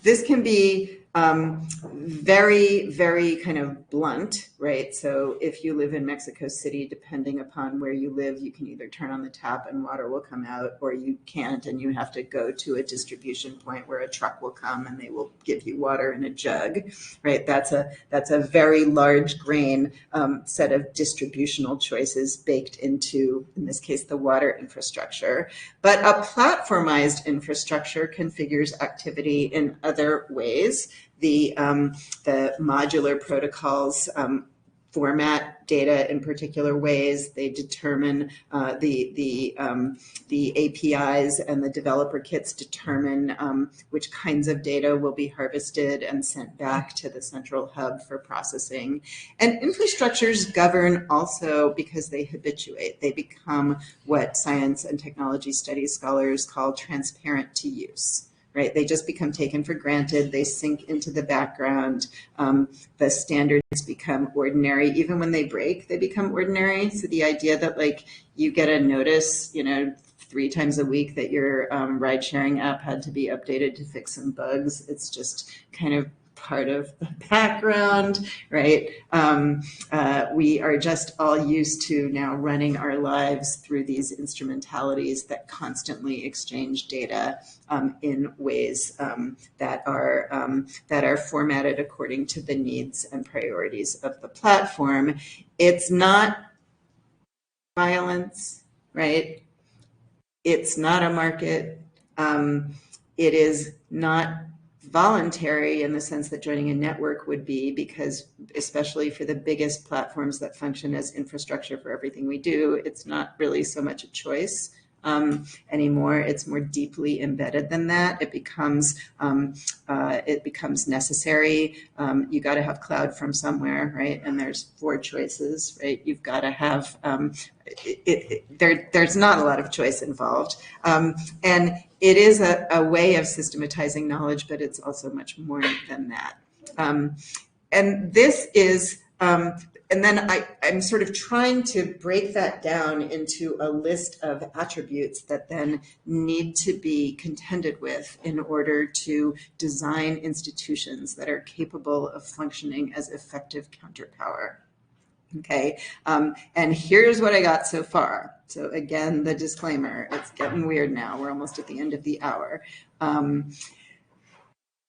This can be very, very kind of blunt, right? So if you live in Mexico City, depending upon where you live, you can either turn on the tap and water will come out, or you can't, and you have to go to a distribution point where a truck will come and they will give you water in a jug, right? That's a very large grain set of distributional choices baked into, in this case, the water infrastructure. But a platformized infrastructure configures activity in other ways. The modular protocols format data in particular ways. They determine the APIs and the developer kits determine which kinds of data will be harvested and sent back to the central hub for processing. And infrastructures govern also because they habituate. They become what science and technology studies scholars call transparent to use. Right, they just become taken for granted. They sink into the background. The standards become ordinary. Even when they break, they become ordinary. So the idea that like you get a notice, 3 times a week that your ride-sharing app had to be updated to fix some bugs, it's just kind of part of the background, right? We are just all used to now running our lives through these instrumentalities that constantly exchange data in ways that are formatted according to the needs and priorities of the platform. It's not violence, right? It's not a market. It is not voluntary in the sense that joining a network would be, because especially for the biggest platforms that function as infrastructure for everything we do, it's not really so much a choice anymore. It's more deeply embedded than that. It becomes necessary. You got to have cloud from somewhere, right? And there's 4 choices, right? You've got to have there's not a lot of choice involved, and it is a way of systematizing knowledge, but it's also much more than that. And this is. And then I'm sort of trying to break that down into a list of attributes that then need to be contended with in order to design institutions that are capable of functioning as effective counterpower. Okay, and here's what I got so far. So again, the disclaimer, it's getting weird now. We're almost at the end of the hour.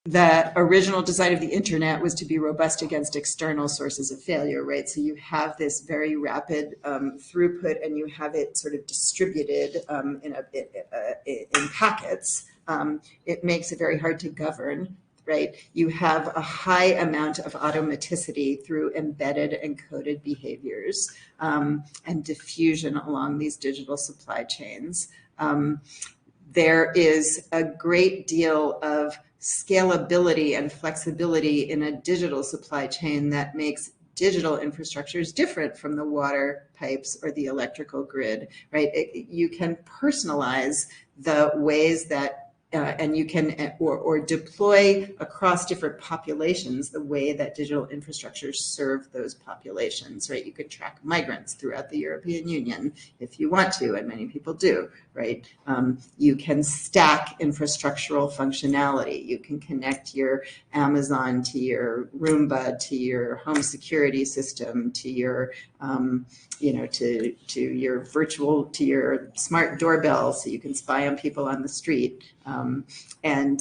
The original design of the internet was to be robust against external sources of failure, right? So you have this very rapid throughput, and you have it sort of distributed in packets. It makes it very hard to govern, right? You have a high amount of automaticity through embedded and coded behaviors and diffusion along these digital supply chains. There is a great deal of scalability and flexibility in a digital supply chain that makes digital infrastructures different from the water pipes or the electrical grid, right? You can personalize the ways that and you can or deploy across different populations the way that digital infrastructures serve those populations, right? You could track migrants throughout the European Union if you want to, and many people do, right? You can stack infrastructural functionality. You can connect your Amazon to your Roomba, to your home security system, to your to your virtual, to your smart doorbell, so you can spy on people on the street. And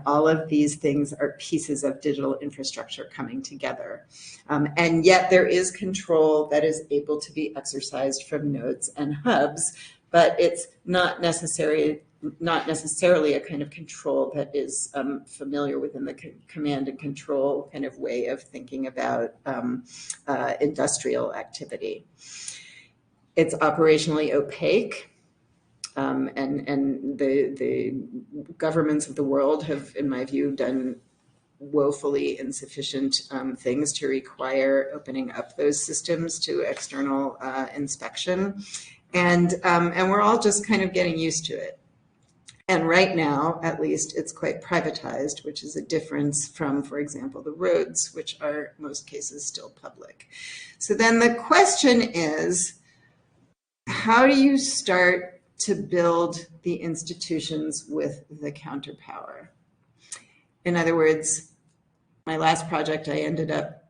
all of these things are pieces of digital infrastructure coming together. And yet there is control that is able to be exercised from nodes and hubs, but it's not necessarily a kind of control that is familiar within the command and control kind of way of thinking about industrial activity. It's operationally opaque. And the governments of the world have, in my view, done woefully insufficient things to require opening up those systems to external inspection. And we're all just kind of getting used to it. And right now, at least, it's quite privatized, which is a difference from, for example, the roads, which are in most cases still public. So then the question is, how do you start to build the institutions with the counterpower? In other words, my last project I ended up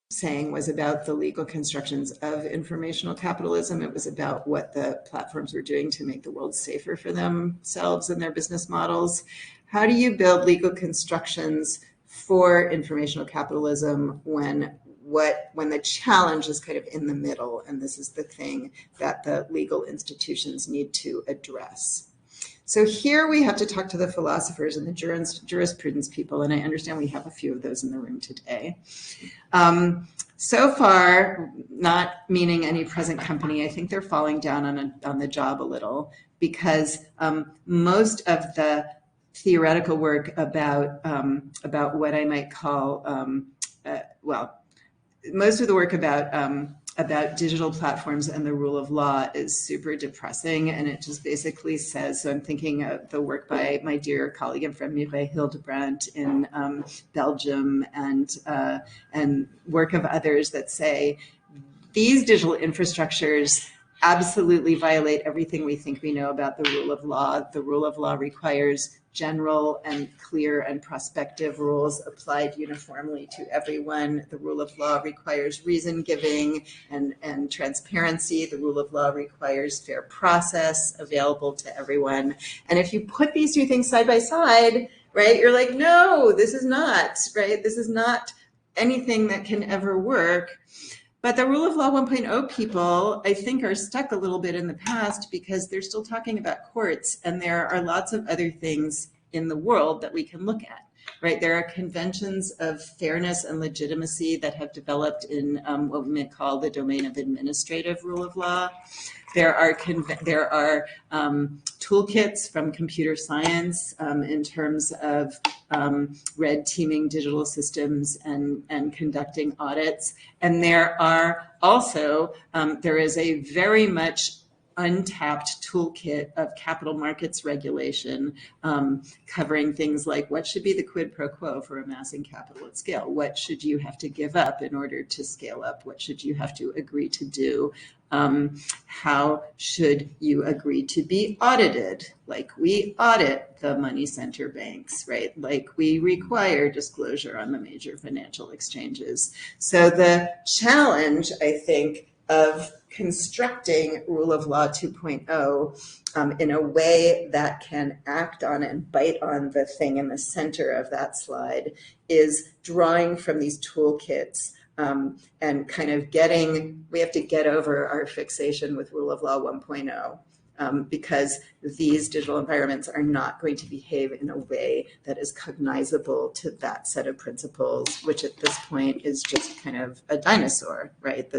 saying was about the legal constructions of informational capitalism. It was about what the platforms were doing to make the world safer for themselves and their business models. How do you build legal constructions for informational capitalism when the challenge is kind of in the middle, and this is the thing that the legal institutions need to address? So here we have to talk to the philosophers and the jurisprudence people, and I understand we have a few of those in the room today. So far, not meaning any present company, I think they're falling down on the job a little, because most of the theoretical work about what I might call, most of the work about digital platforms and the rule of law is super depressing, and it just basically says, so I'm thinking of the work by my dear colleague and friend Mireille Hildebrandt in Belgium, and work of others that say these digital infrastructures absolutely violate everything we think we know about the rule of law. The rule of law requires general and clear and prospective rules applied uniformly to everyone. The rule of law requires reason giving and transparency. The rule of law requires fair process available to everyone. And if you put these two things side by side, right, you're like, no, this is not, right? This is not anything that can ever work. But the rule of law 1.0 people, I think, are stuck a little bit in the past because they're still talking about courts, and there are lots of other things in the world that we can look at, right? There are conventions of fairness and legitimacy that have developed in what we might call the domain of administrative rule of law. There are toolkits from computer science in terms of red teaming digital systems and conducting audits. And there are also, there is a very much untapped toolkit of capital markets regulation covering things like what should be the quid pro quo for amassing capital at scale? What should you have to give up in order to scale up? What should you have to agree to do? How should you agree to be audited? Like we audit the money center banks, right? Like we require disclosure on the major financial exchanges. So the challenge, I think, of constructing rule of law 2.0 in a way that can act on and bite on the thing in the center of that slide is drawing from these toolkits and kind of we have to get over our fixation with rule of law 1.0 because these digital environments are not going to behave in a way that is cognizable to that set of principles, which at this point is just kind of a dinosaur, right?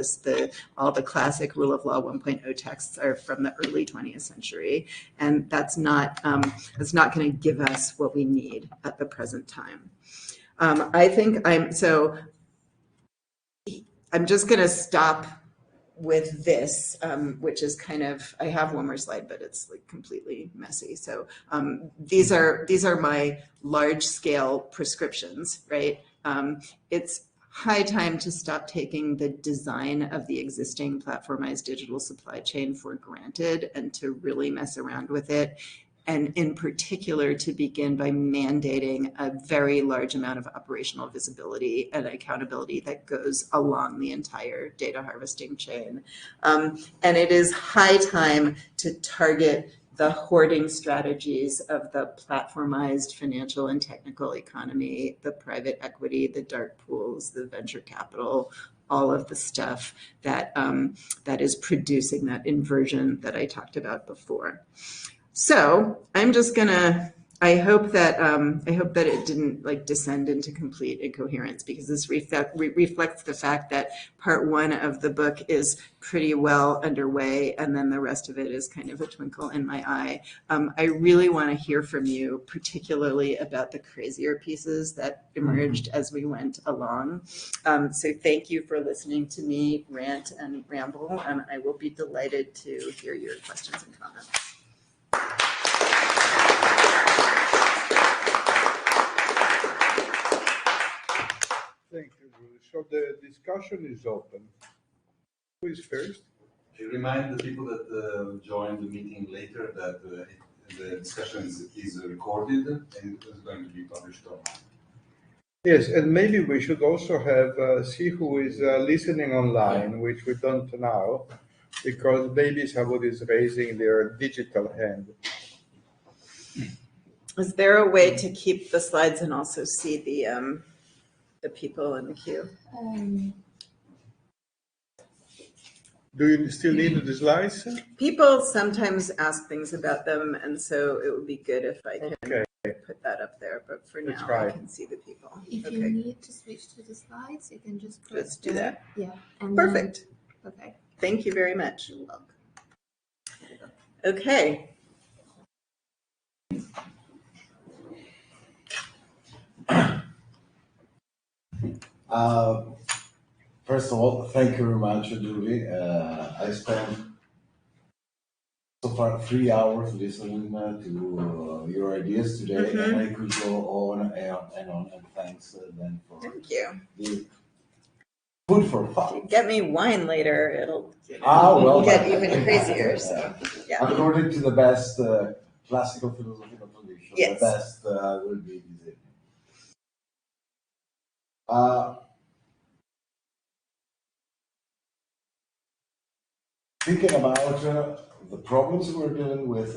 All the classic rule of law 1.0 texts are from the early 20th century, and that's not going to give us what we need at the present time. I think I'm just going to stop with this, which is kind of, I have one more slide, but it's like completely messy. So these are my large scale prescriptions, right? It's high time to stop taking the design of the existing platformized digital supply chain for granted and to really mess around with it. And in particular, to begin by mandating a very large amount of operational visibility and accountability that goes along the entire data harvesting chain. And it is high time to target the hoarding strategies of the platformized financial and technical economy, the private equity, the dark pools, the venture capital, all of the stuff that, that is producing that inversion that I talked about before. So I'm just gonna, I hope that it didn't like descend into complete incoherence, because this reflects the fact that part one of the book is pretty well underway, and then the rest of it is kind of a twinkle in my eye. I really want to hear from you, particularly about the crazier pieces that emerged as we went along. So thank you for listening to me rant and ramble, and I will be delighted to hear your questions and comments. Thank you, Julie. So the discussion is open. Who is first? I remind the people that join the meeting later that the discussion is recorded and is going to be published online. Yes, and maybe we should also have see who is listening online, which we don't now, because maybe somebody is raising their digital hand. Is there a way to keep the slides and also see the people in the queue? Do you still need the slides? People sometimes ask things about them, and so it would be good if I can put that up there. But for now, I can see the people. If you need to switch to the slides, you can just press do that. Yeah. And perfect. Then, okay. Thank you very much. You're welcome. Okay. First of all, thank you very much, Julie. I spent so far 3 hours listening to your ideas today, and I could go on and on. And thanks then for the food for thought. Get me wine later; it'll get even crazier. So, yeah. According to the best classical philosophical tradition, the best will be this evening. Thinking about the problems we're dealing with,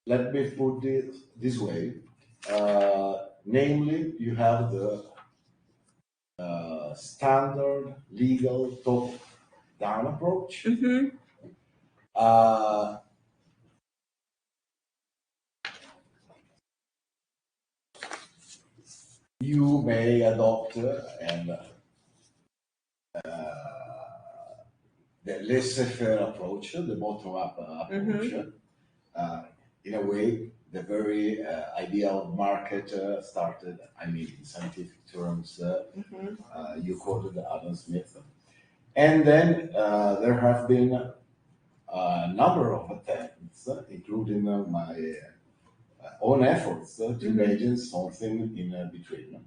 let me put it this way. Namely, you have the standard legal top-down approach. You may adopt the laissez-faire approach, the bottom-up approach. In a way, the very idea of market started, in scientific terms, you quoted Adam Smith. And then there have been a number of attempts, including my own efforts to imagine something in between.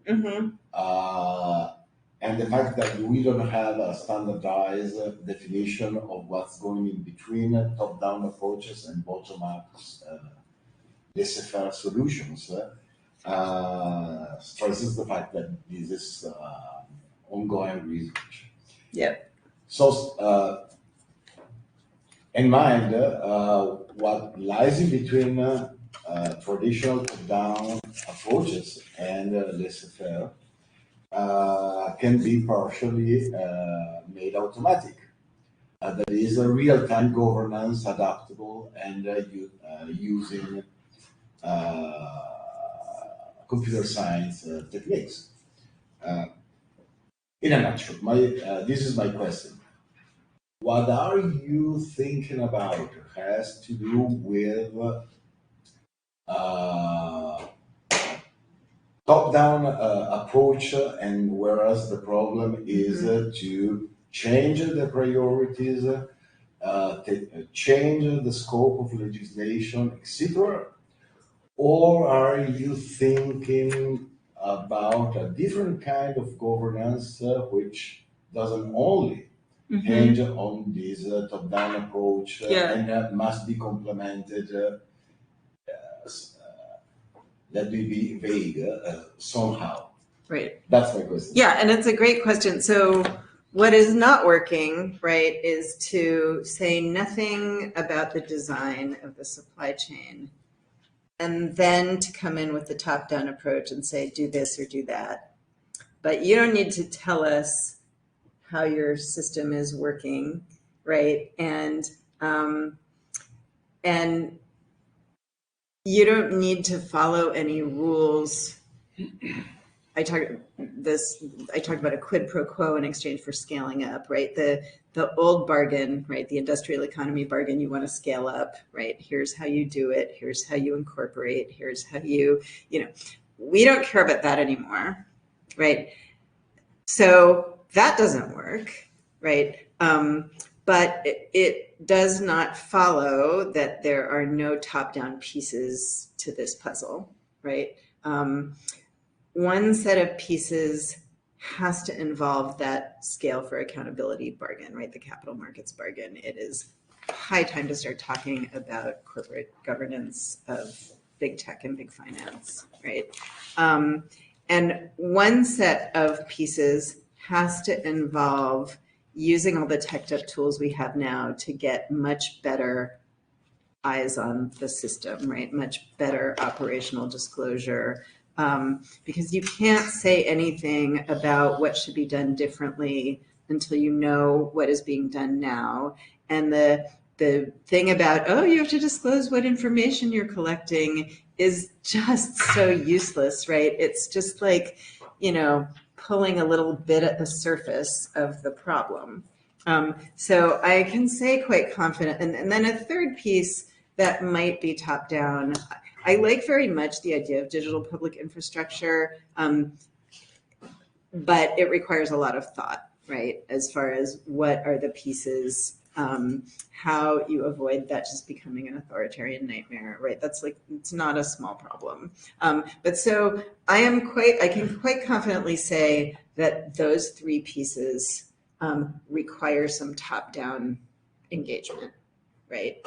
And the fact that we don't have a standardized definition of what's going in between top-down approaches and bottom-up laissez-faire solutions stresses the fact that this is ongoing research. Yeah. So, in mind, what lies in between traditional top-down approaches and laissez-faire can be partially made automatic. That is a real-time governance, adaptable, and using computer science techniques. In a nutshell, this is my question. What are you thinking about has to do with top-down approach, and whereas the problem is to change the priorities, change the scope of legislation, etc. Or are you thinking about a different kind of governance which doesn't only hinge on this top-down approach and must be complemented, let me be vague, somehow? Right. That's my question. Yeah, and it's a great question. So what is not working, right, is to say nothing about the design of the supply chain and then to come in with the top-down approach and say, do this or do that. But you don't need to tell us how your system is working, right? And you don't need to follow any rules. I talked about a quid pro quo in exchange for scaling up, right? The old bargain, right? The industrial economy bargain, you want to scale up, right? Here's how you do it. Here's how you incorporate. Here's how we don't care about that anymore, right? So that doesn't work, right? But it does not follow that there are no top-down pieces to this puzzle, right? One set of pieces has to involve that scale for accountability bargain, right? The capital markets bargain. It is high time to start talking about corporate governance of big tech and big finance, right? And one set of pieces has to involve using all the teched up tools we have now to get much better eyes on the system, right? Much better operational disclosure. Because you can't say anything about what should be done differently until you know what is being done now. And the thing about, oh, you have to disclose what information you're collecting is just so useless, right? It's just like, pulling a little bit at the surface of the problem. So I can say quite confident. And then a third piece that might be top down. I like very much the idea of digital public infrastructure, but it requires a lot of thought, right? As far as what are the pieces, how you avoid that just becoming an authoritarian nightmare, right? That's like, it's not a small problem. But so I can quite confidently say that those three pieces require some top-down engagement, right?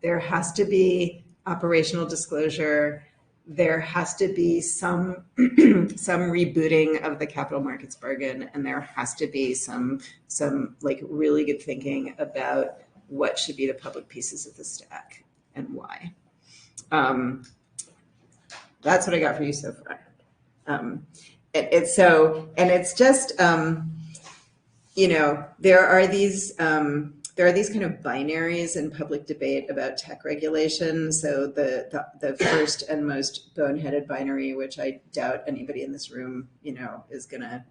There has to be operational disclosure. There has to be some rebooting of the capital markets bargain, and there has to be some like really good thinking about what should be the public pieces of the stack and why. That's what I got for you so far. It's just there are these kind of binaries in public debate about tech regulation. So the first and most boneheaded binary, which I doubt anybody in this room, is gonna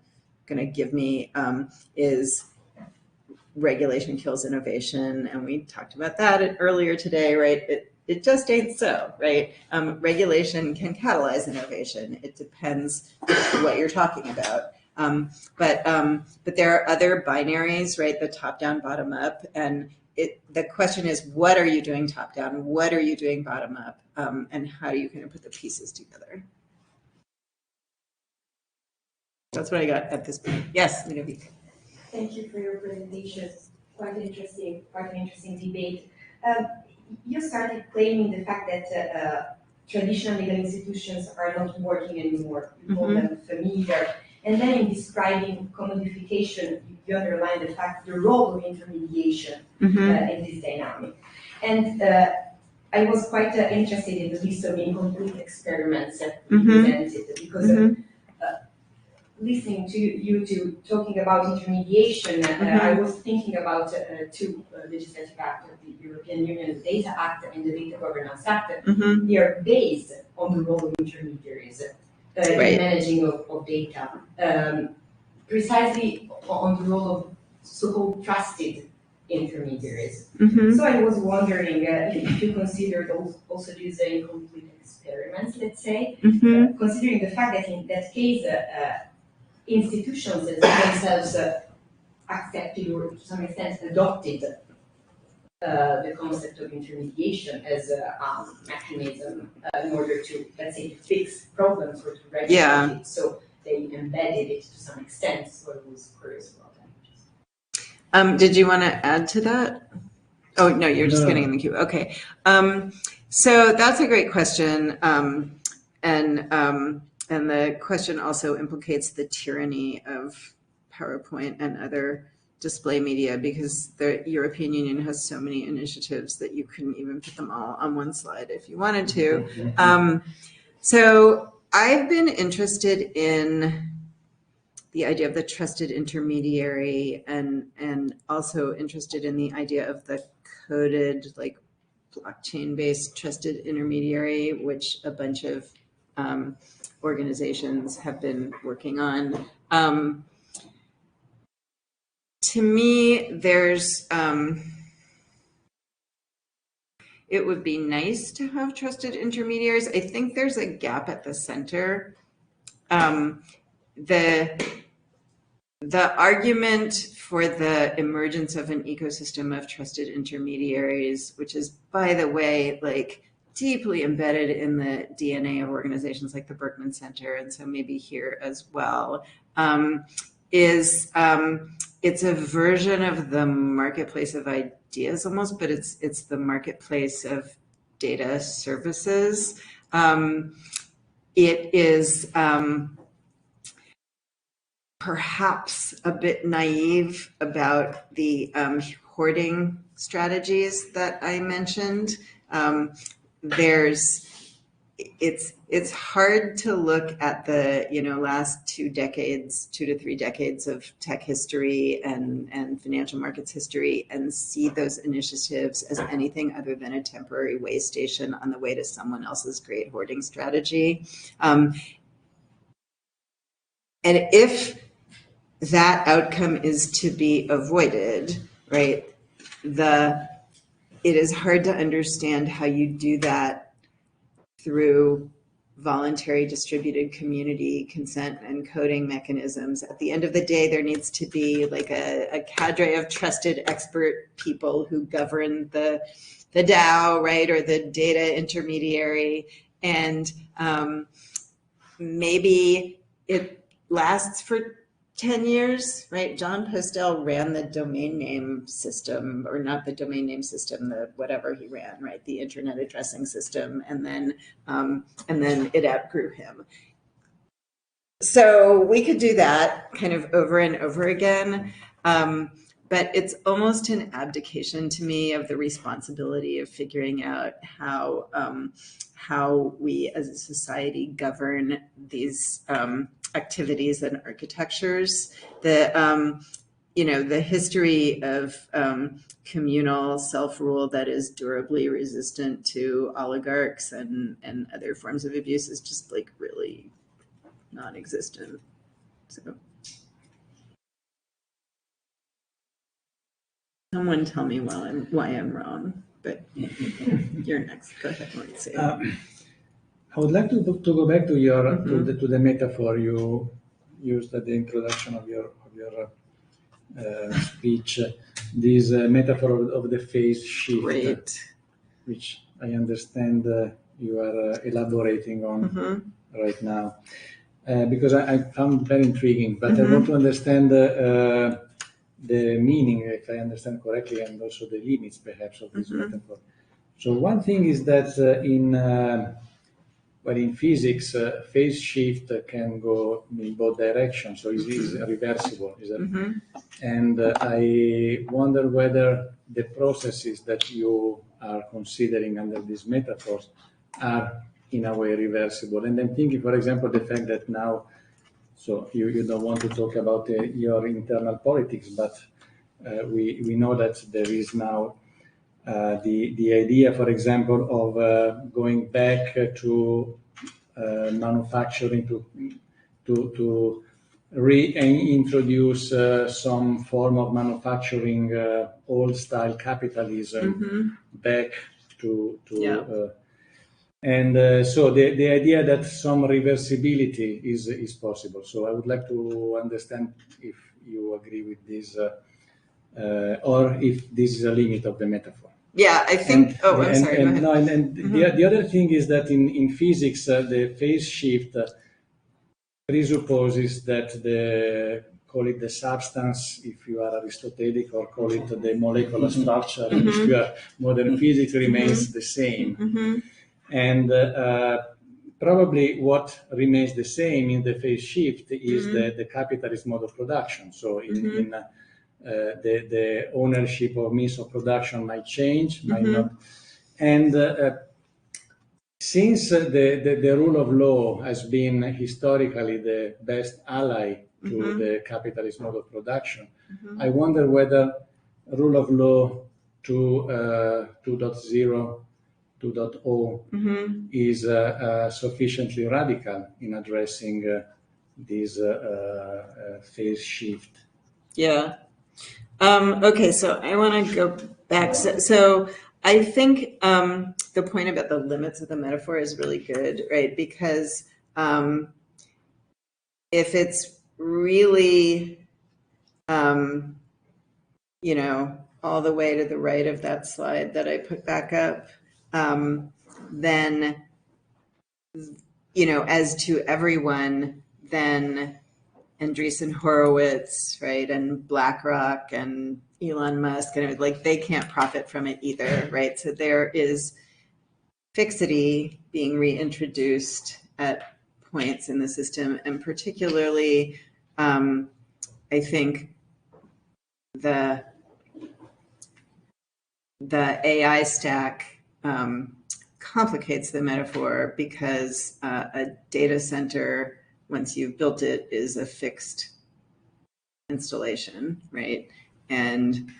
give me, is regulation kills innovation. And we talked about that earlier today, right? It just ain't so, right? Regulation can catalyze innovation. It depends what you're talking about. But there are other binaries, right? The top down, bottom up, and the question is, what are you doing top down? What are you doing bottom up? And how do you kind of put the pieces together? That's what I got at this point. Yes, Ludovic. Thank you for your presentation. Quite an interesting debate. You started claiming the fact that traditional legal institutions are not working anymore. You call them familiar. And then in describing commodification, you underline the fact, the role of intermediation in this dynamic. And I was quite interested in the list of incomplete experiments that you presented, because listening to you talking about intermediation, I was thinking about two legislative acts, the European Union Data Act and the Data Governance Act. They are based on the role of intermediaries. In managing of data, precisely on the role of so-called trusted intermediaries. So I was wondering if you consider those also these incomplete experiments, let's say, considering the fact that in that case, institutions themselves accepted or to some extent adopted the concept of intermediation as a mechanism in order to, let's say, fix problems or to regulate it. So they embedded it to some extent. So I was curious about that. Did you want to add to that? Oh, no, you're just getting in the queue. Okay. So that's a great question. And the question also implicates the tyranny of PowerPoint and other display media, because the European Union has so many initiatives that you couldn't even put them all on one slide if you wanted to. So I've been interested in the idea of the trusted intermediary, and also interested in the idea of the coded, like blockchain-based trusted intermediary, which a bunch of organizations have been working on. To me, there's, it would be nice to have trusted intermediaries. I think there's a gap at the center. The argument for the emergence of an ecosystem of trusted intermediaries, which is, by the way, like deeply embedded in the DNA of organizations like the Berkman Center, and so maybe here as well, is it's a version of the marketplace of ideas almost, but it's the marketplace of data services. It is perhaps a bit naive about the hoarding strategies that I mentioned. It's hard to look at the last 2 to 3 decades of tech history and financial markets history and see those initiatives as anything other than a temporary way station on the way to someone else's great hoarding strategy. And if that outcome is to be avoided, right, it is hard to understand how you do that through voluntary distributed community consent and coding mechanisms. At the end of the day, there needs to be like a cadre of trusted expert people who govern the DAO, right, or the data intermediary. And maybe it lasts for 10 years, right? John Postel ran the domain name system, or not the domain name system, the whatever he ran, right? The internet addressing system, and then it outgrew him. So we could do that kind of over and over again, but it's almost an abdication to me of the responsibility of figuring out how we as a society govern these activities and architectures. The history of communal self-rule that is durably resistant to oligarchs and other forms of abuse is just like really non-existent. So someone tell me why I'm wrong, but you're next. Go ahead, Lindsay. I would like to go back to your to the metaphor you used at the introduction of your speech. This metaphor of the phase shift, which I understand you are elaborating on right now, because I found very intriguing. But I want to understand the meaning, if I understand correctly, and also the limits, perhaps, of this metaphor. So one thing is that in physics, phase shift can go in both directions, so it's reversible. And I wonder whether the processes that you are considering under these metaphors are in a way reversible. And I'm thinking, for example, the fact that now, so you don't want to talk about your internal politics, but we know that there is now the idea, for example, of going back to manufacturing to reintroduce some form of manufacturing, old-style capitalism back to so the idea that some reversibility is possible. So I would like to understand if you agree with this, or if this is a limit of the metaphor. Yeah, I think. I'm sorry. No, the other thing is that in physics, the phase shift presupposes that call it the substance, if you are Aristotelic, or call it the molecular structure, if you are modern physics, remains the same. And probably what remains the same in the phase shift is the capitalist mode of production. So in the ownership of means of production might change, might not. And since the rule of law has been historically the best ally to the capitalist mode of production, I wonder whether rule of law 2.0, 2.0 is sufficiently radical in addressing this phase shift. Yeah. Okay, so I want to go back. So I think the point about the limits of the metaphor is really good, right? Because if it's really, all the way to the right of that slide that I put back up, then, as to everyone, then Andreessen Horowitz, right, and BlackRock and Elon Musk, and they can't profit from it either, right? So there is fixity being reintroduced at points in the system, and particularly, I think the AI stack complicates the metaphor because a data center, once you've built it, is a fixed installation, right? And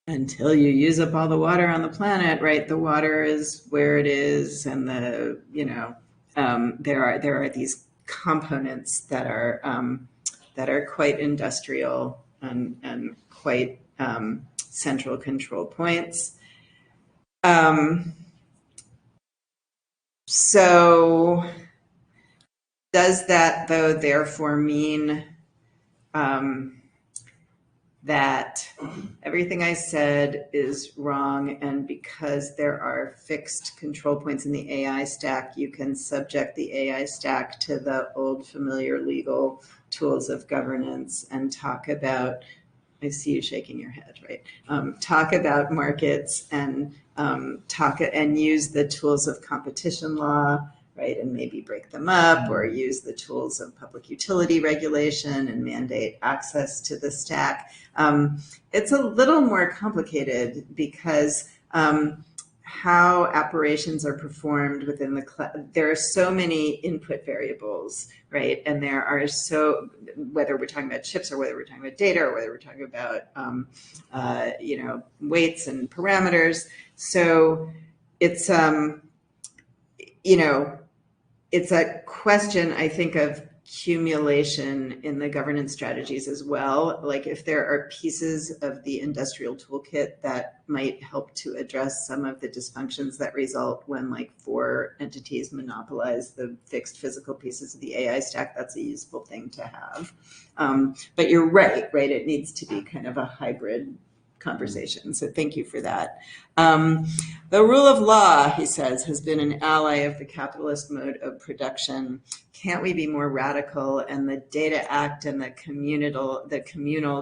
until you use up all the water on the planet, right, the water is where it is, and there are these components that are quite industrial and quite central control points. So does that, though, therefore mean that everything I said is wrong, and because there are fixed control points in the AI stack, you can subject the AI stack to the old familiar legal tools of governance and talk about, I see you shaking your head, right? Talk about markets and use the tools of competition law, right, and maybe break them up, or use the tools of public utility regulation and mandate access to the stack. It's a little more complicated because how operations are performed within there are so many input variables, right? And there are whether we're talking about chips or whether we're talking about data or whether we're talking about, weights and parameters. So it's, it's a question, I think, of accumulation in the governance strategies as well. Like if there are pieces of the industrial toolkit that might help to address some of the dysfunctions that result when like 4 entities monopolize the fixed physical pieces of the AI stack, that's a useful thing to have. But you're right? It needs to be kind of a hybrid conversation. So thank you for that. The rule of law, he says, has been an ally of the capitalist mode of production. Can't we be more radical? And the Data Act and the communal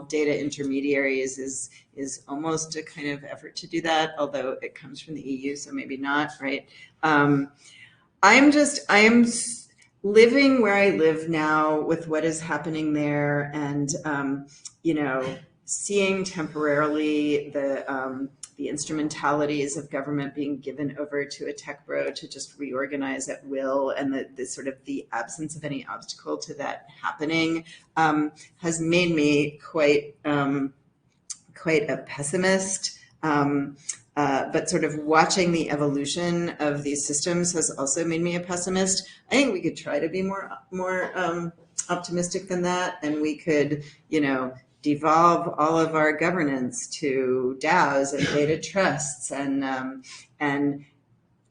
data intermediaries is almost a kind of effort to do that, although it comes from the EU, so maybe not, right? I am living where I live now with what is happening there, and seeing temporarily the instrumentalities of government being given over to a tech bro to just reorganize at will, and the sort of the absence of any obstacle to that happening has made me quite a pessimist. But sort of watching the evolution of these systems has also made me a pessimist. I think we could try to be more optimistic than that, and we could, devolve all of our governance to DAOs and data trusts, and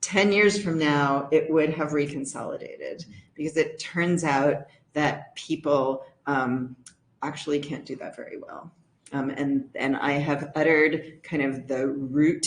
10 years from now, it would have reconsolidated, because it turns out that people actually can't do that very well. And I have uttered kind of the root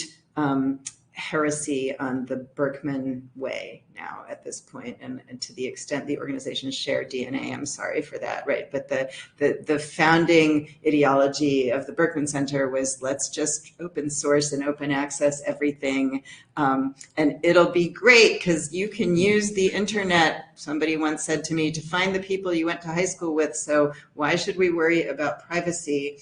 heresy on the Berkman way now at this point, and to the extent the organizations share DNA, I'm sorry for that, right? But the founding ideology of the Berkman Center was, let's just open source and open access everything, and it'll be great because you can use the internet, somebody once said to me, to find the people you went to high school with, so why should we worry about privacy?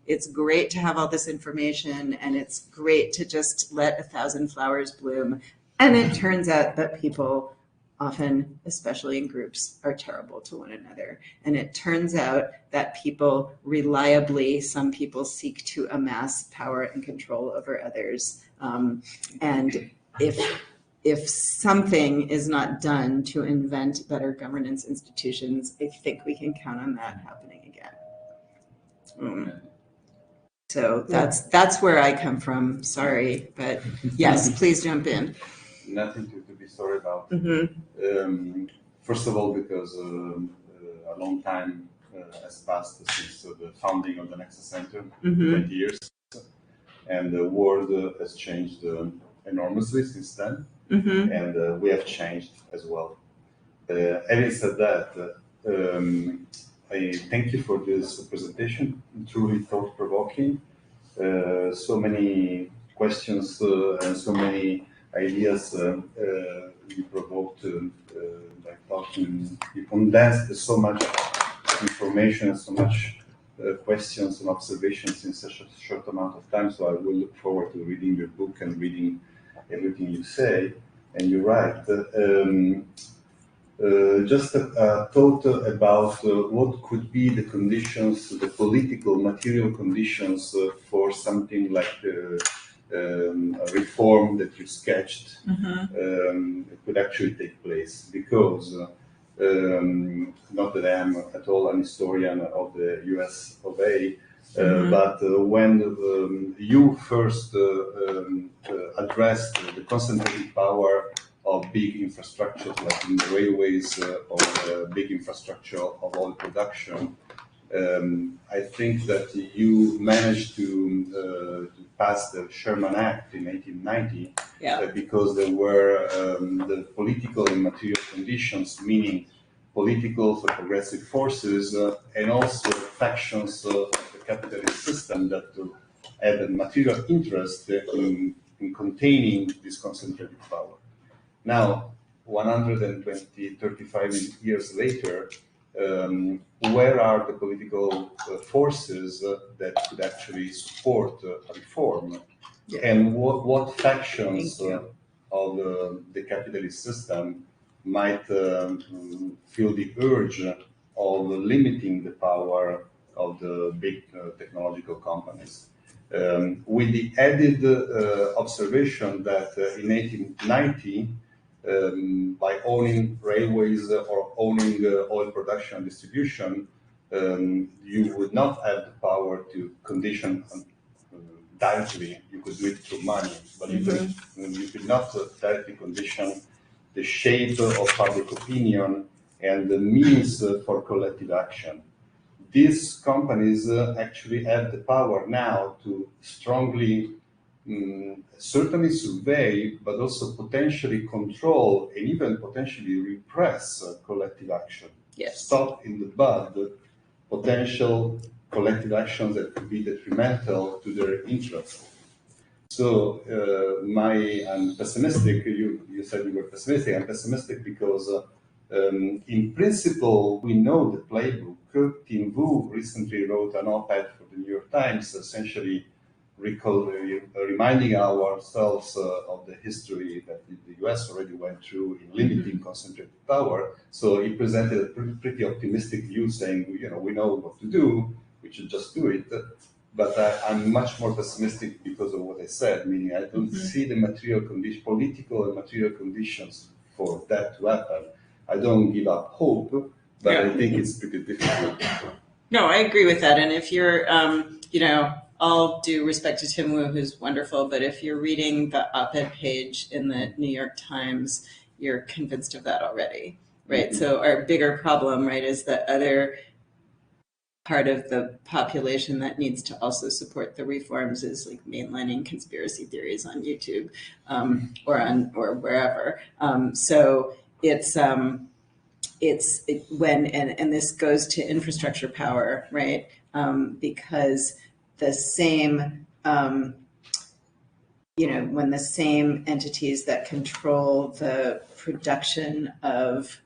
It's great to have all this information, and it's great to just let 1,000 flowers bloom. And it turns out that people often, especially in groups, are terrible to one another. And it turns out that people reliably, some people seek to amass power and control over others. And if something is not done to invent better governance institutions, I think we can count on that happening again. So that's where I come from. Sorry, but yes, please jump in. Nothing to be sorry about. Mm-hmm. First of all, because a long time has passed since the founding of the Nexa Center, 20 years, and the world has changed enormously since then, and we have changed as well. Having said that, I thank you for this presentation, truly thought-provoking. So many questions and so many ideas you provoked by talking. You condensed so much information and so much questions and observations in such a short amount of time. So I will look forward to reading your book and reading everything you say. And you're right. Just a thought about what could be the conditions, the political, material conditions for something like a reform that you sketched could actually take place. Because not that I am at all an historian of the US of A, but when you first addressed the concentrated power of big infrastructures like in the railways or big infrastructure of oil production, I think that you managed to pass the Sherman Act in 1890 because there were the political and material conditions, meaning political for progressive forces and also factions of the capitalist system that had a material interest in containing this concentrated power. Now, 35 years later, where are the political forces that could actually support a reform? And what factions of the capitalist system might feel the urge of limiting the power of the big technological companies? With the added observation that in 1890, by owning railways or owning oil production and distribution, you would not have the power to condition directly. You could do it through money, but you could not directly condition the shape of public opinion and the means for collective action. These companies actually have the power now to strongly certainly survey, but also potentially control and even potentially repress collective action. Stop in the bud potential collective actions that could be detrimental to their interests. So I'm pessimistic. You said you were pessimistic. I'm pessimistic because in principle, we know the playbook. Tim Wu recently wrote an op-ed for the New York Times, essentially reminding ourselves of the history that the US already went through in limiting concentrated power. So he presented a pretty optimistic view, saying, we know what to do, we should just do it. But I'm much more pessimistic because of what I said, meaning I don't see the political and material conditions for that to happen. I don't give up hope, but I think it's pretty difficult. No, I agree with that. And if you're, all due respect to Tim Wu, who's wonderful, but if you're reading the op-ed page in the New York Times, you're convinced of that already, right? So our bigger problem, right, is the other part of the population that needs to also support the reforms is like mainlining conspiracy theories on YouTube or wherever. So it's when this goes to infrastructure power, right? Because the same, when the same entities that control the production of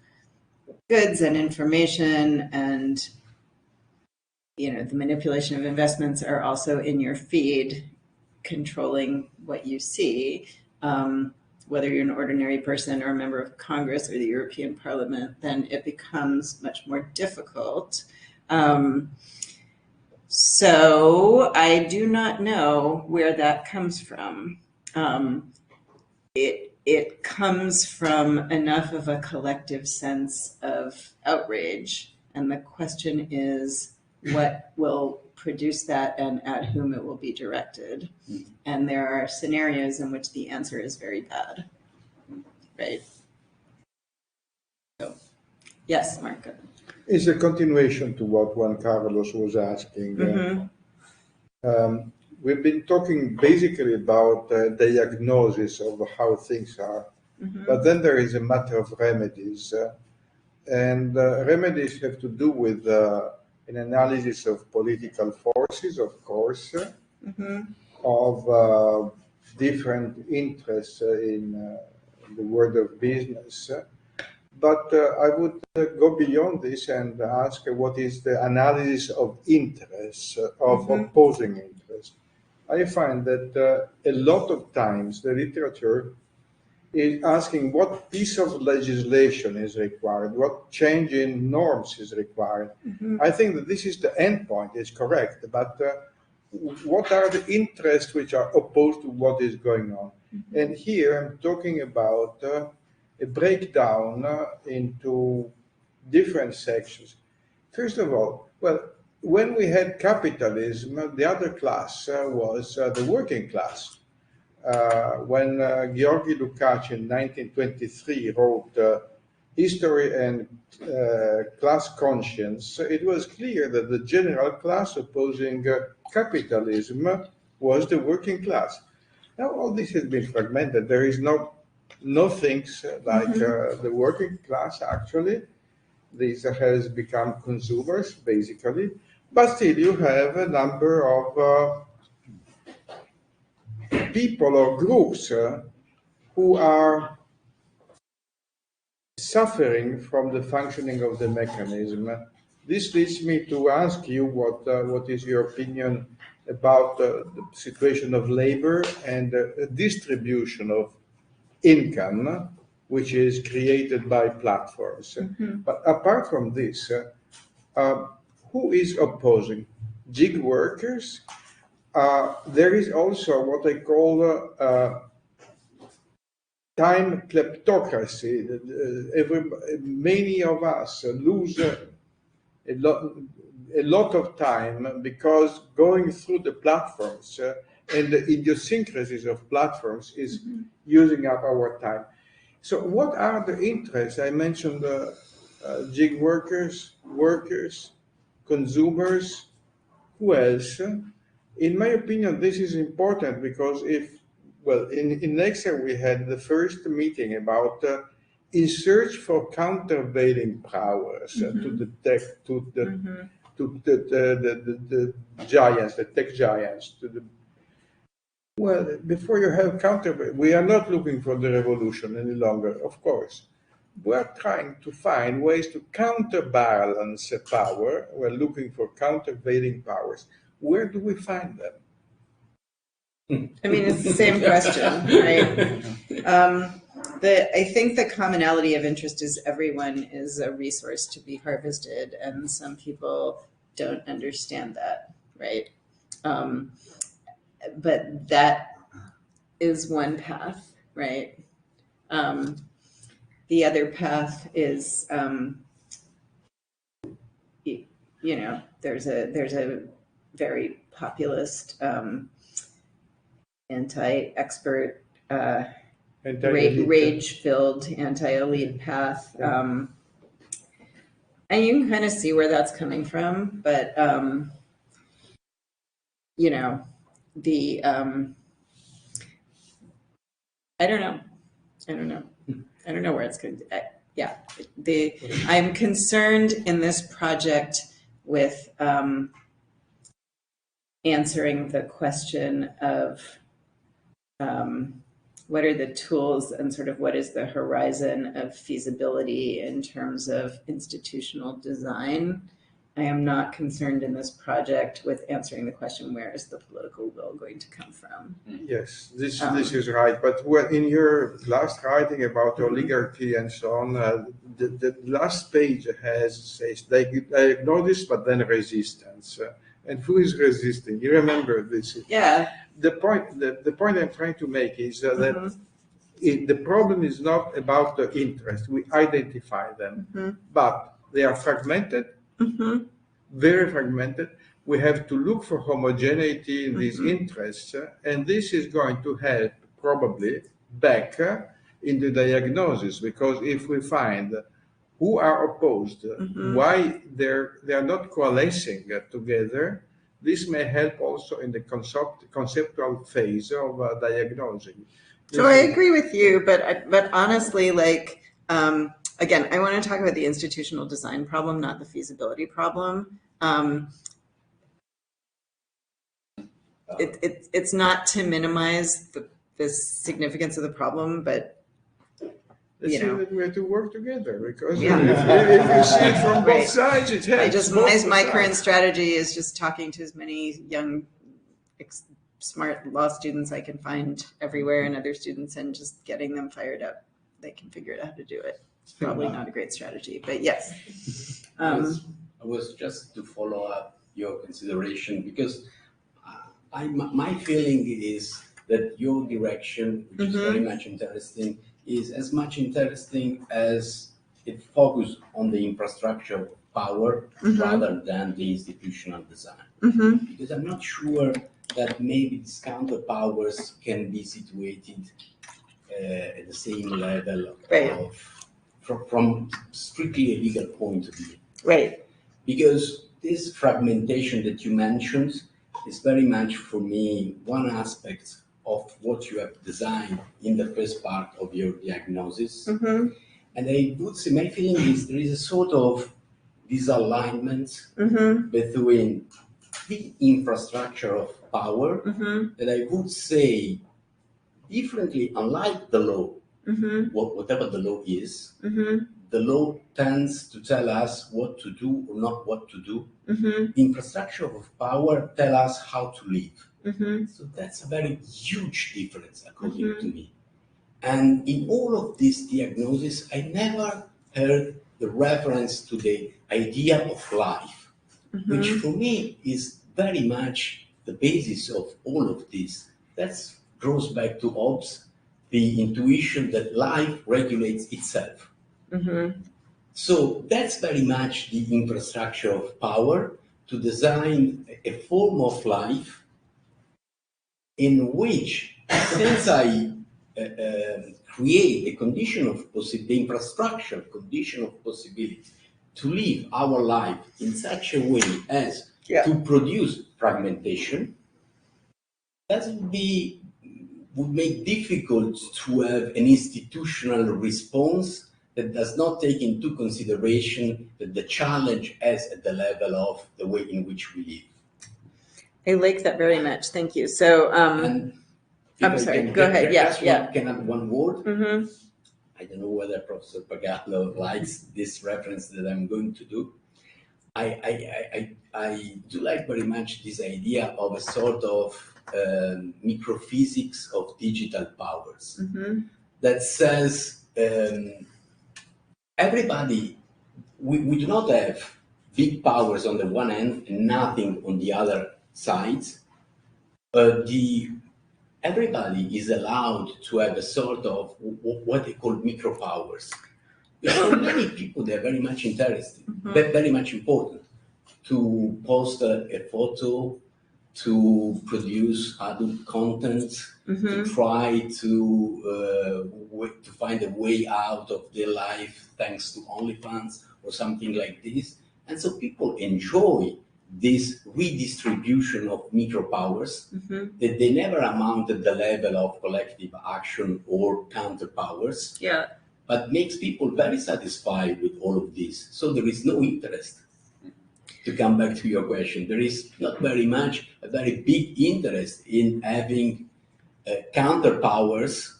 goods and information and the manipulation of investments are also in your feed, controlling what you see, whether you're an ordinary person or a member of Congress or the European Parliament, then it becomes much more difficult. So I do not know where that comes from. It comes from enough of a collective sense of outrage. And the question is, what will produce that and at whom it will be directed? And there are scenarios in which the answer is very bad, right? So, yes, Marco. It's a continuation to what Juan Carlos was asking. We've been talking basically about diagnosis of how things are, but then there is a matter of remedies. And remedies have to do with an analysis of political forces, of course, of different interests in the world of business. But I would go beyond this and ask what is the analysis of interests, of opposing interests. I find that a lot of times the literature is asking what piece of legislation is required, what change in norms is required. I think that this is the end point, it's correct, but what are the interests which are opposed to what is going on? And here I'm talking about a breakdown into different sections. First of all, well, when we had capitalism, the other class was the working class. When Georgi Lukács in 1923 wrote History and Class Conscience, it was clear that the general class opposing capitalism was the working class. Now all this has been fragmented. There is no things like the working class actually. This has become consumers basically, but still you have a number of people or groups who are suffering from the functioning of the mechanism. This leads me to ask you what is your opinion about the situation of labor and the distribution of income, which is created by platforms. But apart from this, who is opposing? Gig workers? There is also what I call time kleptocracy. Many of us lose a lot of time because going through the platforms and the idiosyncrasies of platforms is using up our time. So what are the interests? I mentioned gig workers, consumers. Who else? In my opinion, this is important because in Nexa we had the first meeting about in search for countervailing powers to the tech, the giants, the tech giants. Before you have we are not looking for the revolution any longer, of course. We are trying to find ways to counterbalance power. We're looking for countervailing powers. Where do we find them? I mean, it's the same question, right? I think the commonality of interest is everyone is a resource to be harvested, and some people don't understand that, right? But that is one path, right? The other path is, there's a very populist, anti-expert, rage-filled, anti-elite path. And you can kind of see where that's coming from, but, I don't know where it's going to, I'm concerned in this project with answering the question of what are the tools and sort of what is the horizon of feasibility in terms of institutional design. I am not concerned in this project with answering the question, where is the political will going to come from? Yes, this is right. But in your last writing about oligarchy and so on, the last page says diagnosis, but then resistance. And who is resisting? You remember this? Yeah. The point I'm trying to make is that the problem is not about the interest. We identify them, but they are fragmented, very fragmented. We have to look for homogeneity in these interests, and this is going to help probably back in the diagnosis, because if we find who are opposed, why they are not coalescing together, this may help also in the conceptual phase of diagnosing. So I agree with you, but honestly, again, I want to talk about the institutional design problem, not the feasibility problem. It's not to minimize the significance of the problem, but Let's you say know, that we have to work together, because Yeah. if you see it from both Right. sides, it helps. my current strategy is just talking to as many young, smart law students I can find everywhere and other students, and just getting them fired up. They can figure out how to do it. Probably not a great strategy, but yes. I was just to follow up your consideration, because my feeling is that your direction, which is very much interesting, is as much interesting as it focuses on the infrastructure of power rather than the institutional design. Because I'm not sure that maybe these counter powers can be situated at the same level from strictly a legal point of view. Right. Because this fragmentation that you mentioned is very much, for me, one aspect of what you have designed in the first part of your diagnosis. And I would say my feeling is there is a sort of disalignment between the infrastructure of power that I would say differently, unlike the law, whatever the law is, the law tends to tell us what to do or not what to do. The infrastructure of power tell us how to live. So that's a very huge difference, according to me. And in all of this diagnosis, I never heard the reference to the idea of life, which for me is very much the basis of all of this. That goes back to Hobbes, the intuition that life regulates itself. So that's very much the infrastructure of power, to design a form of life in which, since I create a condition of the infrastructure condition of possibility to live our life in such a way as to produce fragmentation, that would make difficult to have an institutional response that does not take into consideration that the challenge is at the level of the way in which we live. I like that very much. Thank you. So, I'm sorry. Go ahead. Can I have one word? I don't know whether Professor Pagallo likes this reference that I'm going to do. I do like very much this idea of a sort of microphysics of digital powers that says everybody, we do not have big powers on the one end and nothing on the other side. Everybody is allowed to have a sort of what they call micro powers. For many people, they're very much interesting, very much important. To post a photo, to produce adult content, to try to find a way out of their life thanks to OnlyFans or something like this. And so people enjoy this redistribution of micropowers that they never amount at the level of collective action or counterpowers, but makes people very satisfied with all of this. So there is no interest. To come back to your question, there is not very much, a very big interest in having counterpowers,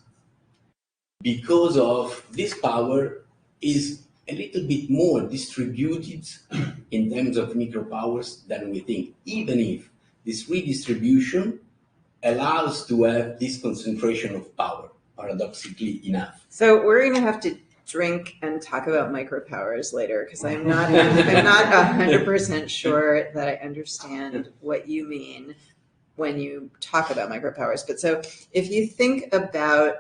because of this power is a little bit more distributed in terms of micropowers than we think, even if this redistribution allows to have this concentration of power, paradoxically enough. So we're going to have to drink and talk about micropowers later, because I'm not 100% sure that I understand what you mean when you talk about micropowers. But so if you think about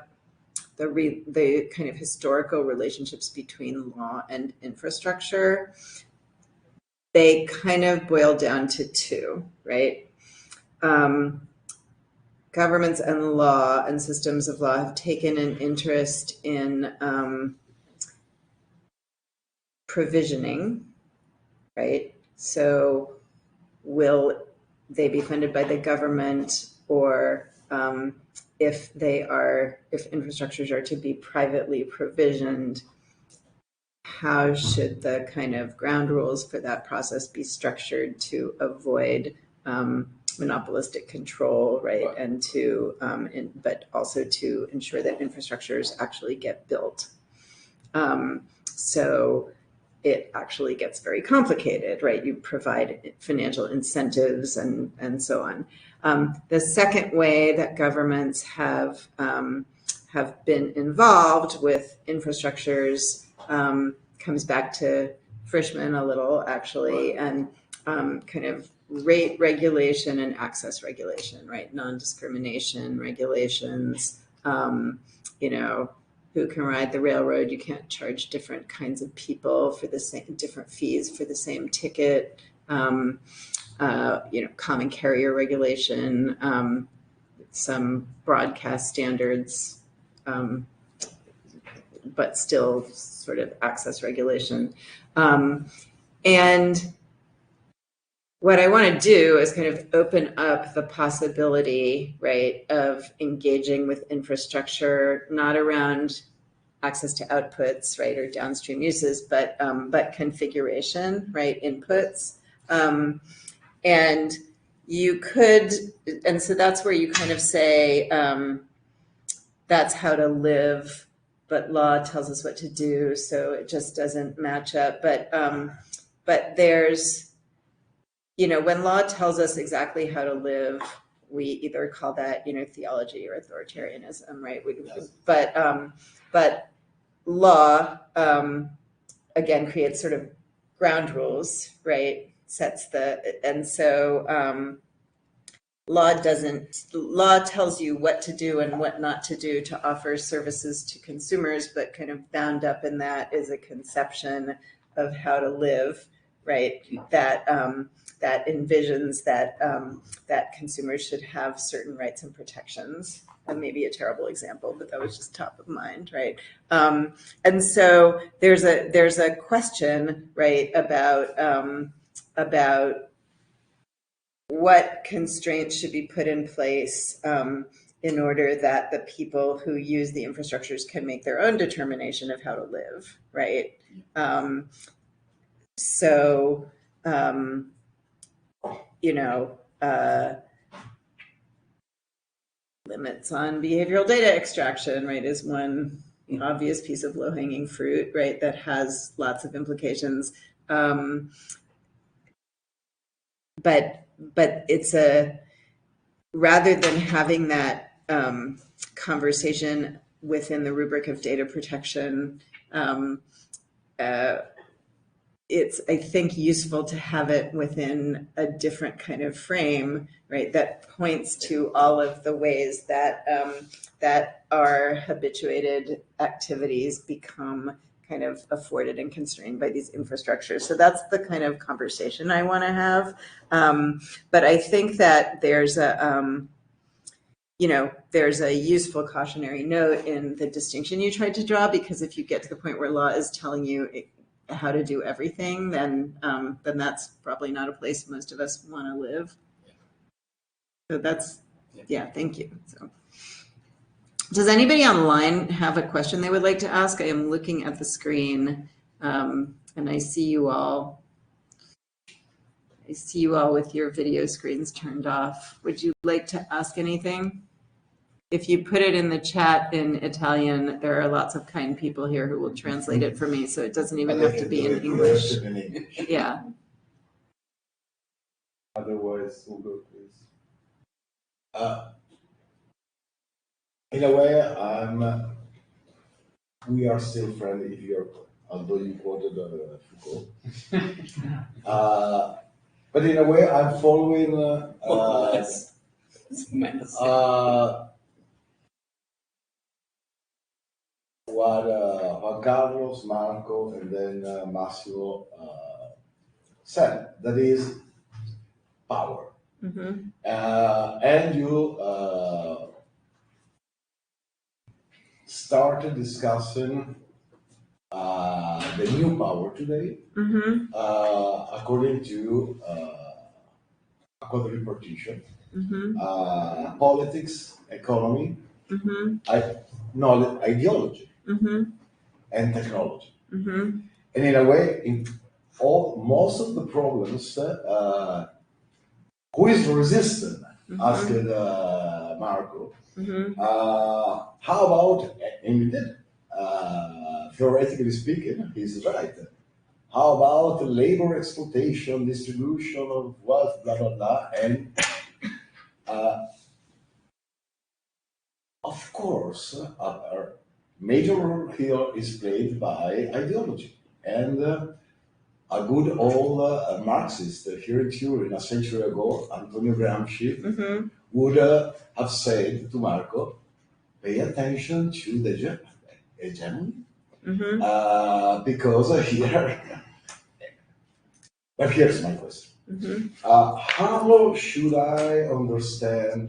the kind of historical relationships between law and infrastructure, they kind of boil down to two, right? Governments and law and systems of law have taken an interest in provisioning, right? So will they be funded by the government, or if infrastructures are to be privately provisioned, how should the kind of ground rules for that process be structured to avoid monopolistic control, right? And but also to ensure that infrastructures actually get built. So it actually gets very complicated, right? You provide financial incentives and so on. The second way that governments have been involved with infrastructures comes back to Frischman a little, actually, and kind of rate regulation and access regulation, right? Non-discrimination regulations, who can ride the railroad. You can't charge different kinds of people for the same, different fees for the same ticket. Common carrier regulation, some broadcast standards, but still sort of access regulation. And what I want to do is kind of open up the possibility, right, of engaging with infrastructure, not around access to outputs, right, or downstream uses, but configuration, right, inputs. And you could, and so that's where you kind of say, that's how to live, but law tells us what to do, so it just doesn't match up. But there's, when law tells us exactly how to live, we either call that, theology or authoritarianism, right? Yes. But law, again, creates sort of ground rules, right? And so law tells you what to do and what not to do to offer services to consumers, but kind of bound up in that is a conception of how to live, right? That envisions that consumers should have certain rights and protections. That may be a terrible example, but that was just top of mind, right? And so there's a question, right, about what constraints should be put in place in order that the people who use the infrastructures can make their own determination of how to live, right? Limits on behavioral data extraction, right, is one obvious piece of low-hanging fruit, right, that has lots of implications. But it's rather than having that conversation within the rubric of data protection, it's, I think, useful to have it within a different kind of frame, right, that points to all of the ways that that our habituated activities become kind of afforded and constrained by these infrastructures. So that's the kind of conversation I want to have. But I think that there's a useful cautionary note in the distinction you tried to draw, because if you get to the point where law is telling you how to do everything, then that's probably not a place most of us want to live. So that's, thank you. So, does anybody online have a question they would like to ask? I am looking at the screen, and I see you all. I see you all with your video screens turned off. Would you like to ask anything? If you put it in the chat in Italian, there are lots of kind people here who will translate it for me, so it doesn't even have to be in English. Yeah. Otherwise, Ugo, please. In a way, we are still friendly if you're, although you quoted Foucault. But in a way, I'm following what Juan Carlos, Marco, and then Massimo said. That is power. Mm-hmm. And you started discussing the new power today, mm-hmm. According to a quadripartition partition, Mm-hmm. Politics, economy, mm-hmm. knowledge, ideology, mm-hmm. and technology. Mm-hmm. And in a way, most of the problems who is resistant? Asked Marco. How about, and he did, theoretically speaking, he's right. How about labor exploitation, distribution of wealth, blah, blah, blah, and of course, a major role here is played by ideology. And a good old Marxist here in Turin a century ago, Antonio Gramsci, would have said to Marco, pay attention to the hegemony, because here, but here's my question. How should I understand,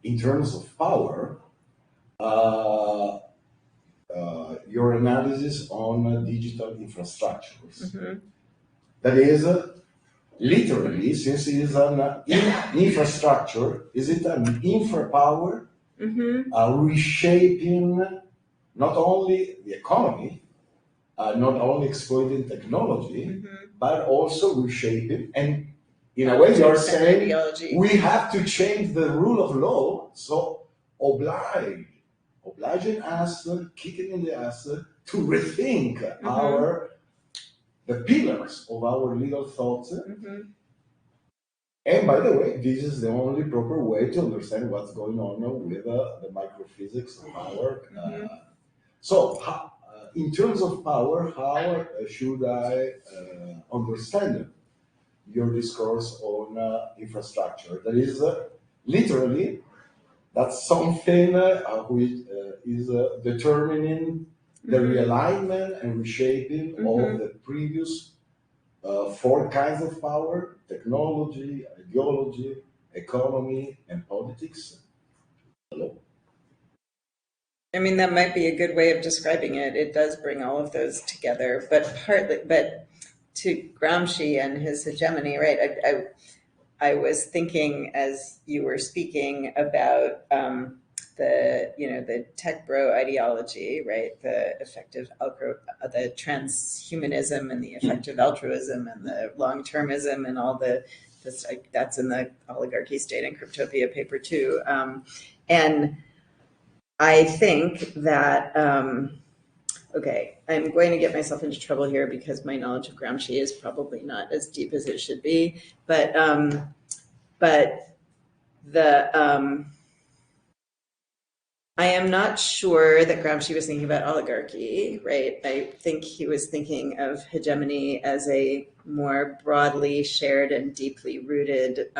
in terms of power, your analysis on digital infrastructures? That is, literally, since it is an infrastructure, is it an infra power, reshaping not only the economy, not only exploiting technology, but also reshaping, and in a way you're saying ideology. We have to change the rule of law, so obliging us, kicking in the ass to rethink the pillars of our legal thoughts. And by the way, this is the only proper way to understand what's going on with the microphysics of power. So, in terms of power, how should I understand your discourse on infrastructure? That is, literally, that's something which is determining the realignment and reshaping of the previous 4 kinds of power: technology, ideology, economy, and politics. Hello? I mean, that might be a good way of describing it. It does bring all of those together, but to Gramsci and his hegemony, right? I was thinking as you were speaking about the tech bro ideology, right? The transhumanism and the effective altruism and the long-termism and all that's in the Oligarchy, State, and Cryptopia paper too. And I think that, okay, I'm going to get myself into trouble here because my knowledge of Gramsci is probably not as deep as it should be, but I am not sure that Gramsci was thinking about oligarchy, right? I think he was thinking of hegemony as a more broadly shared and deeply rooted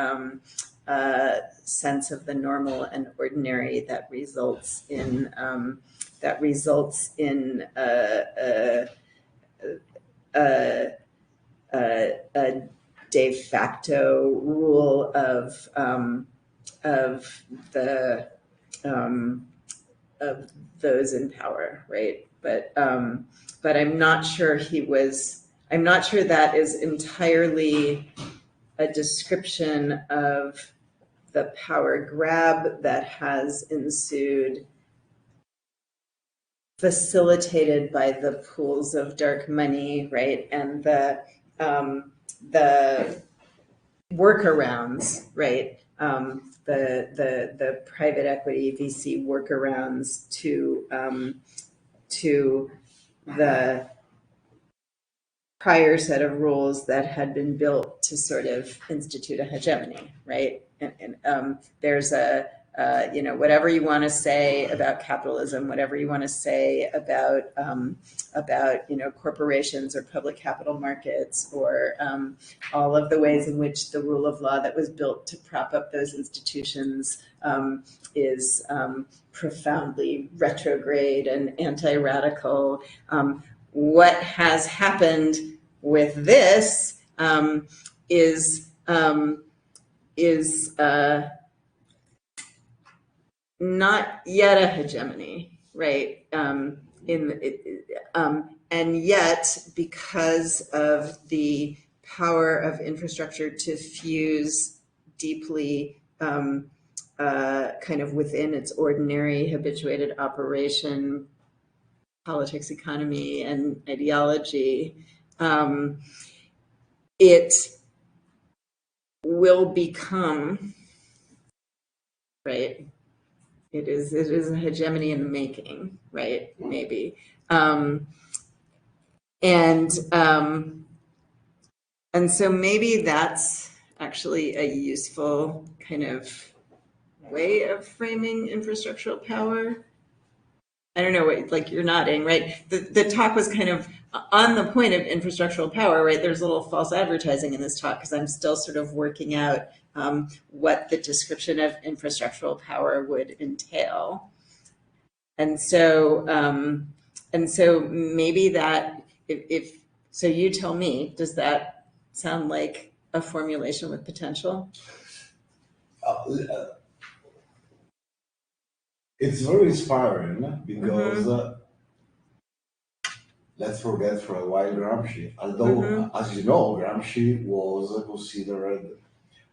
sense of the normal and ordinary that results in a de facto rule of those in power, right? But I'm not sure I'm not sure that is entirely a description of the power grab that has ensued, facilitated by the pools of dark money, right? And the workarounds, right? The private equity VC workarounds to the prior set of rules that had been built to sort of institute a hegemony, right? And there's whatever you want to say about capitalism, whatever you want to say about corporations or public capital markets, or all of the ways in which the rule of law that was built to prop up those institutions is profoundly retrograde and anti-radical. What has happened with this is not yet a hegemony, right? And yet, because of the power of infrastructure to fuse deeply kind of within its ordinary habituated operation, politics, economy, and ideology, it will become, right? It is a hegemony in the making, right? Maybe. And so maybe that's actually a useful kind of way of framing infrastructural power. I don't know what, like you're nodding, right? The talk was kind of on the point of infrastructural power, right? There's a little false advertising in this talk because I'm still sort of working out what the description of infrastructural power would entail. And so maybe that, if so you tell me, does that sound like a formulation with potential? It's very inspiring because let's forget for a while Gramsci, although, as you know, Gramsci was considered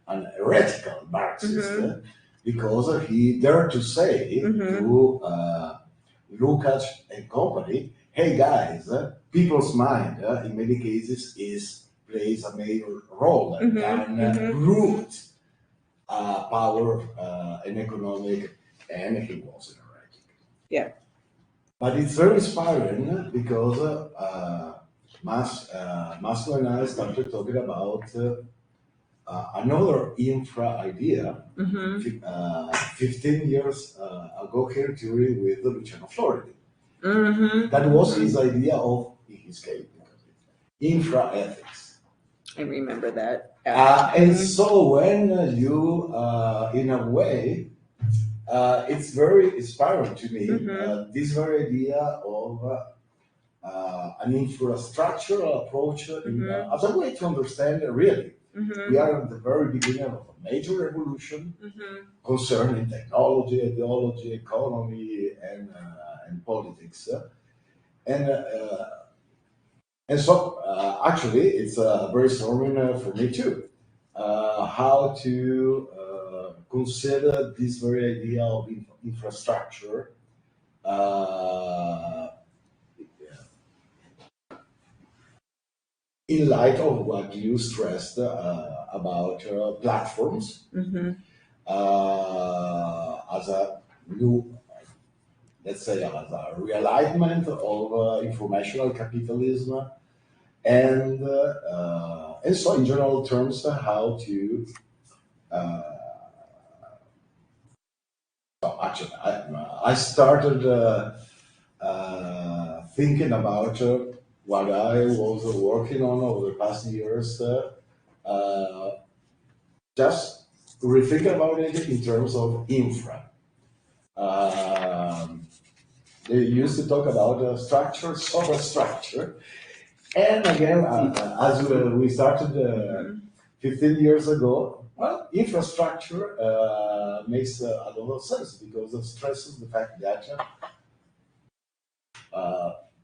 an heretical Marxist because he dared to say to Lukács and company, hey guys, people's mind in many cases plays a major role and can root power and economic, and he was an heretic. Yeah. But it's very inspiring because Maslow and I started talking about another infra idea 15 years ago here in theory with Luciano Floridi. That was his idea of, in his case, infra ethics. I remember that. And so when you, in a way, it's very inspiring to me, this very idea of an infrastructural approach as a way to understand really. We are at the very beginning of a major revolution concerning technology, ideology, economy, and politics. And so, actually, it's very storming for me too. How to consider this very idea of infrastructure in light of what you stressed about platforms as a new, let's say, as a realignment of informational capitalism, and so in general terms, how to. So actually, I started thinking about what I was working on over the past years, just rethinking about it in terms of infra. They used to talk about structure, superstructure, and again, as we started 15 years ago, well, infrastructure makes a lot of sense because it stresses the fact that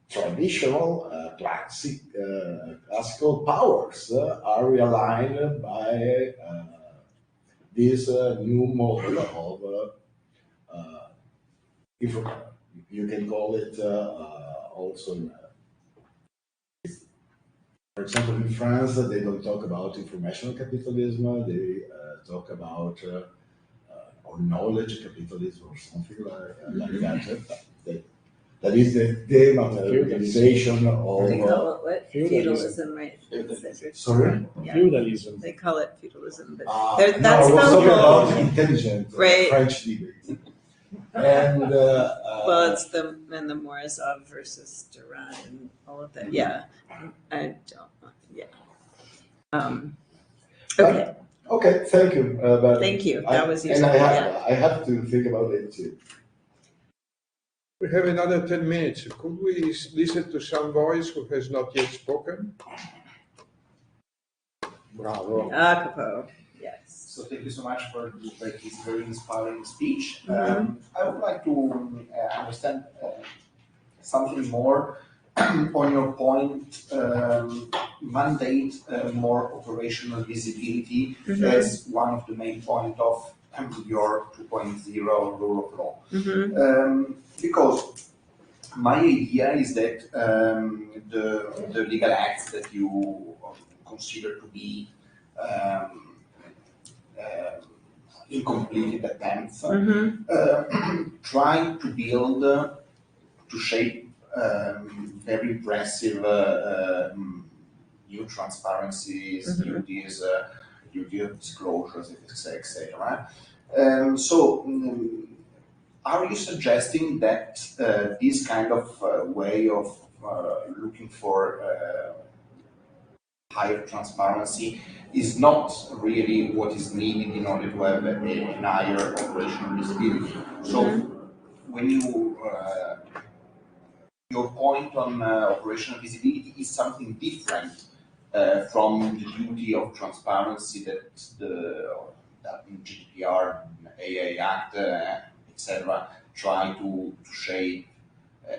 traditional classical powers are realigned by this new model of you can call it also, for example, in France, they don't talk about informational capitalism, they talk about or knowledge capitalism or something like that. That is the dematerialization of. They call it what? Feudalism, right? Sorry? Yeah. Feudalism. They call it feudalism, but that's I was talking about intelligent French debate. And well, it's the Morozov versus Duran and all of that. Yeah, I don't. Yeah. Okay. Okay. Thank you. Thank you. That was useful. And I have to think about it too. We have another 10 minutes. Could we listen to some voice who has not yet spoken? Bravo. Jacopo. Yes. So thank you so much for this very inspiring speech. I would like to understand something more on your point, mandate more operational visibility as one of the main points of your 2.0 rule of law. Because my idea is that the legal acts that you consider to be incompleted attempts, trying to build, to shape very impressive new transparencies, duties, duty of disclosures, etc. Are you suggesting that this kind of way of looking for higher transparency is not really what is needed in order to have a higher operational visibility? So when you your point on operational visibility is something different from the duty of transparency that that GDPR, AA Act, etc., try to shape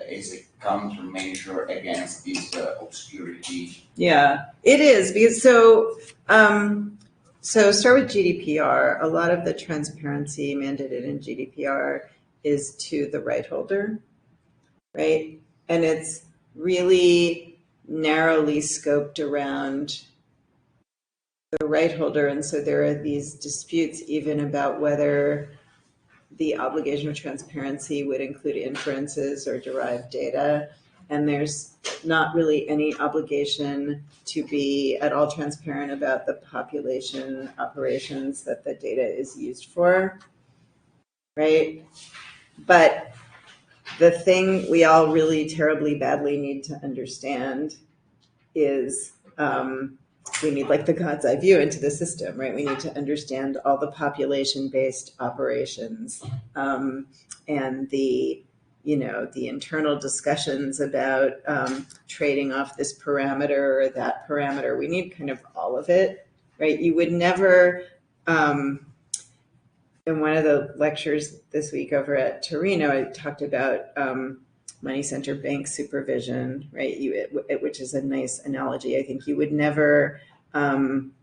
as a countermeasure against this obscurity. Yeah, it is because so start with GDPR. A lot of the transparency mandated in GDPR is to the right holder, right? And it's really narrowly scoped around the right holder, and so there are these disputes even about whether the obligation of transparency would include inferences or derived data. And there's not really any obligation to be at all transparent about the population operations that the data is used for, right? But the thing we all really terribly badly need to understand is we need like the God's eye view into the system, right? We need to understand all the population-based operations and the internal discussions about trading off this parameter or that parameter. We need kind of all of it, right? You would never, in one of the lectures this week over at Torino, I talked about money center bank supervision, right? Which is a nice analogy. I think you would never, and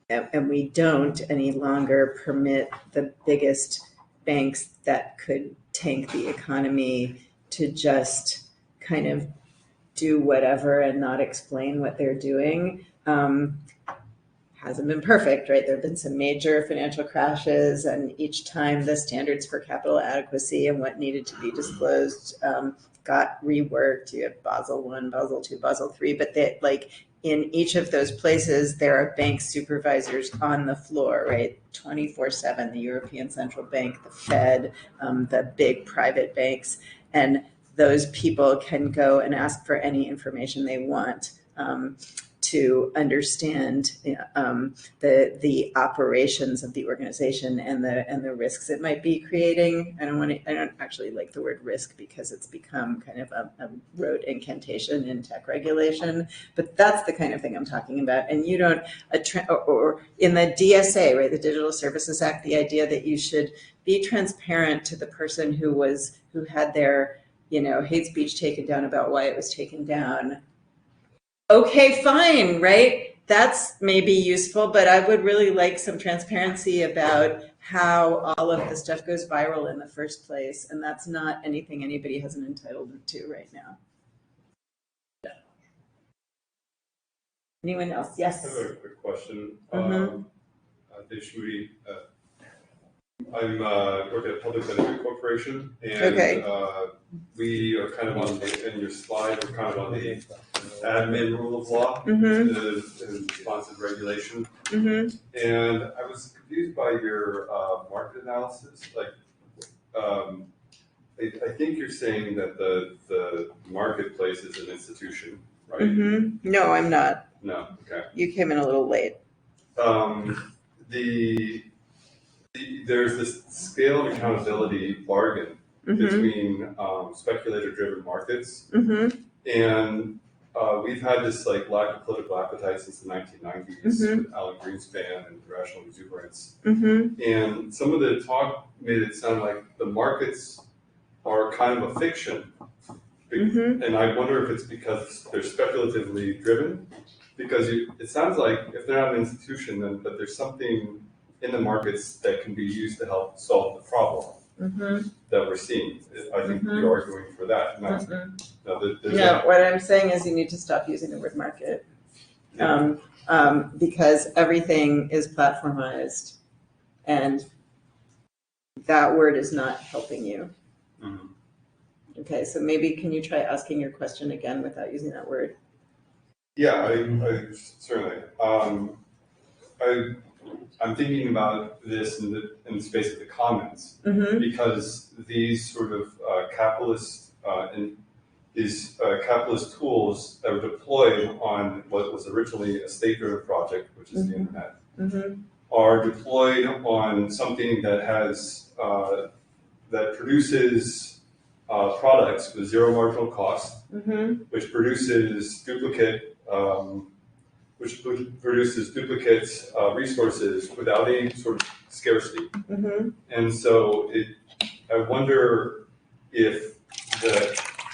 we don't any longer permit the biggest banks that could tank the economy to just kind of do whatever and not explain what they're doing. Hasn't been perfect, right? There have been some major financial crashes, and each time the standards for capital adequacy and what needed to be disclosed got reworked. You have Basel I, Basel II, Basel III, but they, like in each of those places, there are bank supervisors on the floor, right? 24/7, the European Central Bank, the Fed, the big private banks, and those people can go and ask for any information they want to understand the operations of the organization and the risks it might be creating. I don't actually like the word risk because it's become kind of a rote incantation in tech regulation, but that's the kind of thing I'm talking about. And you don't, or in the DSA, right, the Digital Services Act, the idea that you should be transparent to the person who had their, hate speech taken down about why it was taken down. Okay, fine, right? That's maybe useful, but I would really like some transparency about how all of the stuff goes viral in the first place. And that's not anything anybody has an entitlement to right now. Yeah. Anyone else? Yes. I have a quick question. Dave Schmoody. I'm work at Public Benefit Corporation, and we are kind of on in your slide, we're kind of on the admin rule of law and responsive regulation. And I was confused by your market analysis. Like, I think you're saying that the marketplace is an institution, right? No, I'm not. No, okay. You came in a little late. There's this scale of accountability bargain between speculator-driven markets, and we've had this like lack of political appetite since the 1990s with Alan Greenspan and rational exuberance. And some of the talk made it sound like the markets are kind of a fiction, and I wonder if it's because they're speculatively driven. Because it sounds like if they're not an institution, then that there's something in the markets that can be used to help solve the problem that we're seeing. I think you're arguing for that. No, what I'm saying is you need to stop using the word market because everything is platformized and that word is not helping you. Mhm. Okay, so maybe can you try asking your question again without using that word? Yeah, I certainly. I'm thinking about this in the space of the commons, because these sort of capitalist capitalist tools that were deployed on what was originally a state-driven project, which is the internet, are deployed on something that has that produces products with zero marginal cost, which produces duplicate resources without any sort of scarcity. And so I wonder if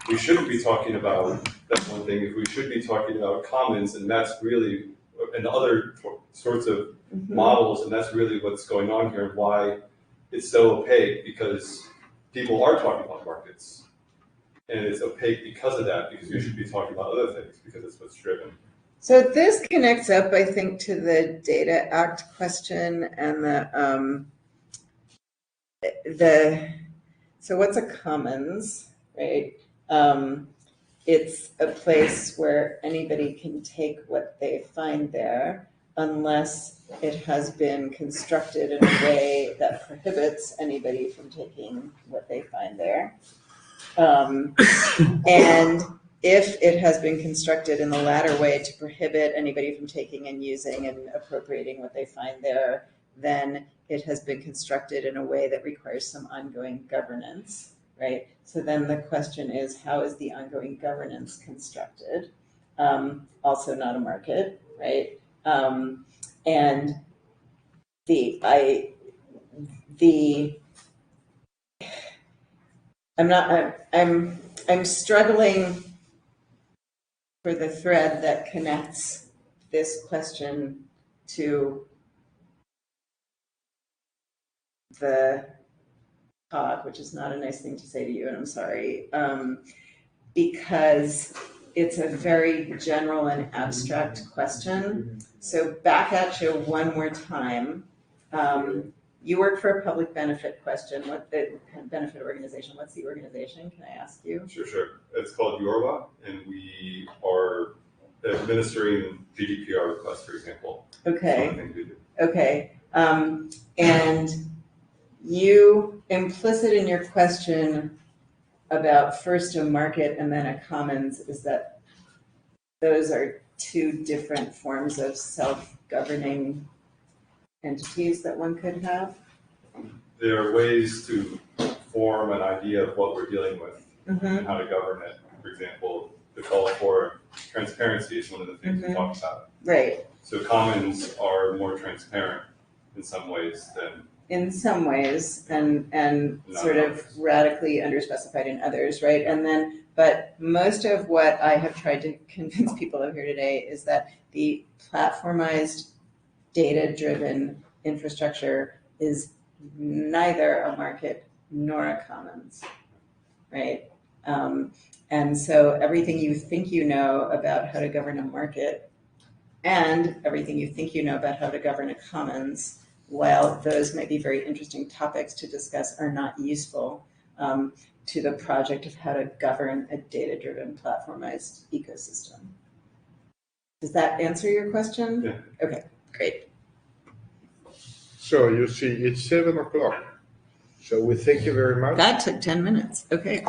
we shouldn't be talking about, that's one thing, if we should be talking about commons, and that's really, and other sorts of models, and that's really what's going on here, and why it's so opaque, because people are talking about markets. And it's opaque because of that, because we should be talking about other things, because it's what's driven. So this connects up, I think, to the Data Act question and so what's a commons, right? It's a place where anybody can take what they find there, unless it has been constructed in a way that prohibits anybody from taking what they find there. And if it has been constructed in the latter way to prohibit anybody from taking and using and appropriating what they find there, then it has been constructed in a way that requires some ongoing governance, right? So then the question is, how is the ongoing governance constructed? Also not a market, right? And I'm struggling for the thread that connects this question to the talk, which is not a nice thing to say to you, and I'm sorry, because it's a very general and abstract question. So back at you one more time. You work for a public benefit question. What the benefit organization? What's the organization? Can I ask you? Sure. It's called Yorba, and we are administering GDPR requests, for example. Okay. Okay. And you implicit in your question about first a market and then a commons is that those are two different forms of self-governing entities that one could have? There are ways to form an idea of what we're dealing with and how to govern it. For example, the call for transparency is one of the things we talk about. Right. So commons are more transparent in some ways than... In some ways, and sort of radically underspecified in others, right? And then, but most of what I have tried to convince people of here today is that the platformized, data-driven infrastructure is neither a market nor a commons, right? And so everything you think you know about how to govern a market and everything you think you know about how to govern a commons, while those might be very interesting topics to discuss, are not useful to the project of how to govern a data-driven platformized ecosystem. Does that answer your question? Yeah. Okay, great. So you see, it's 7 o'clock. So we thank you very much. That took 10 minutes. Okay.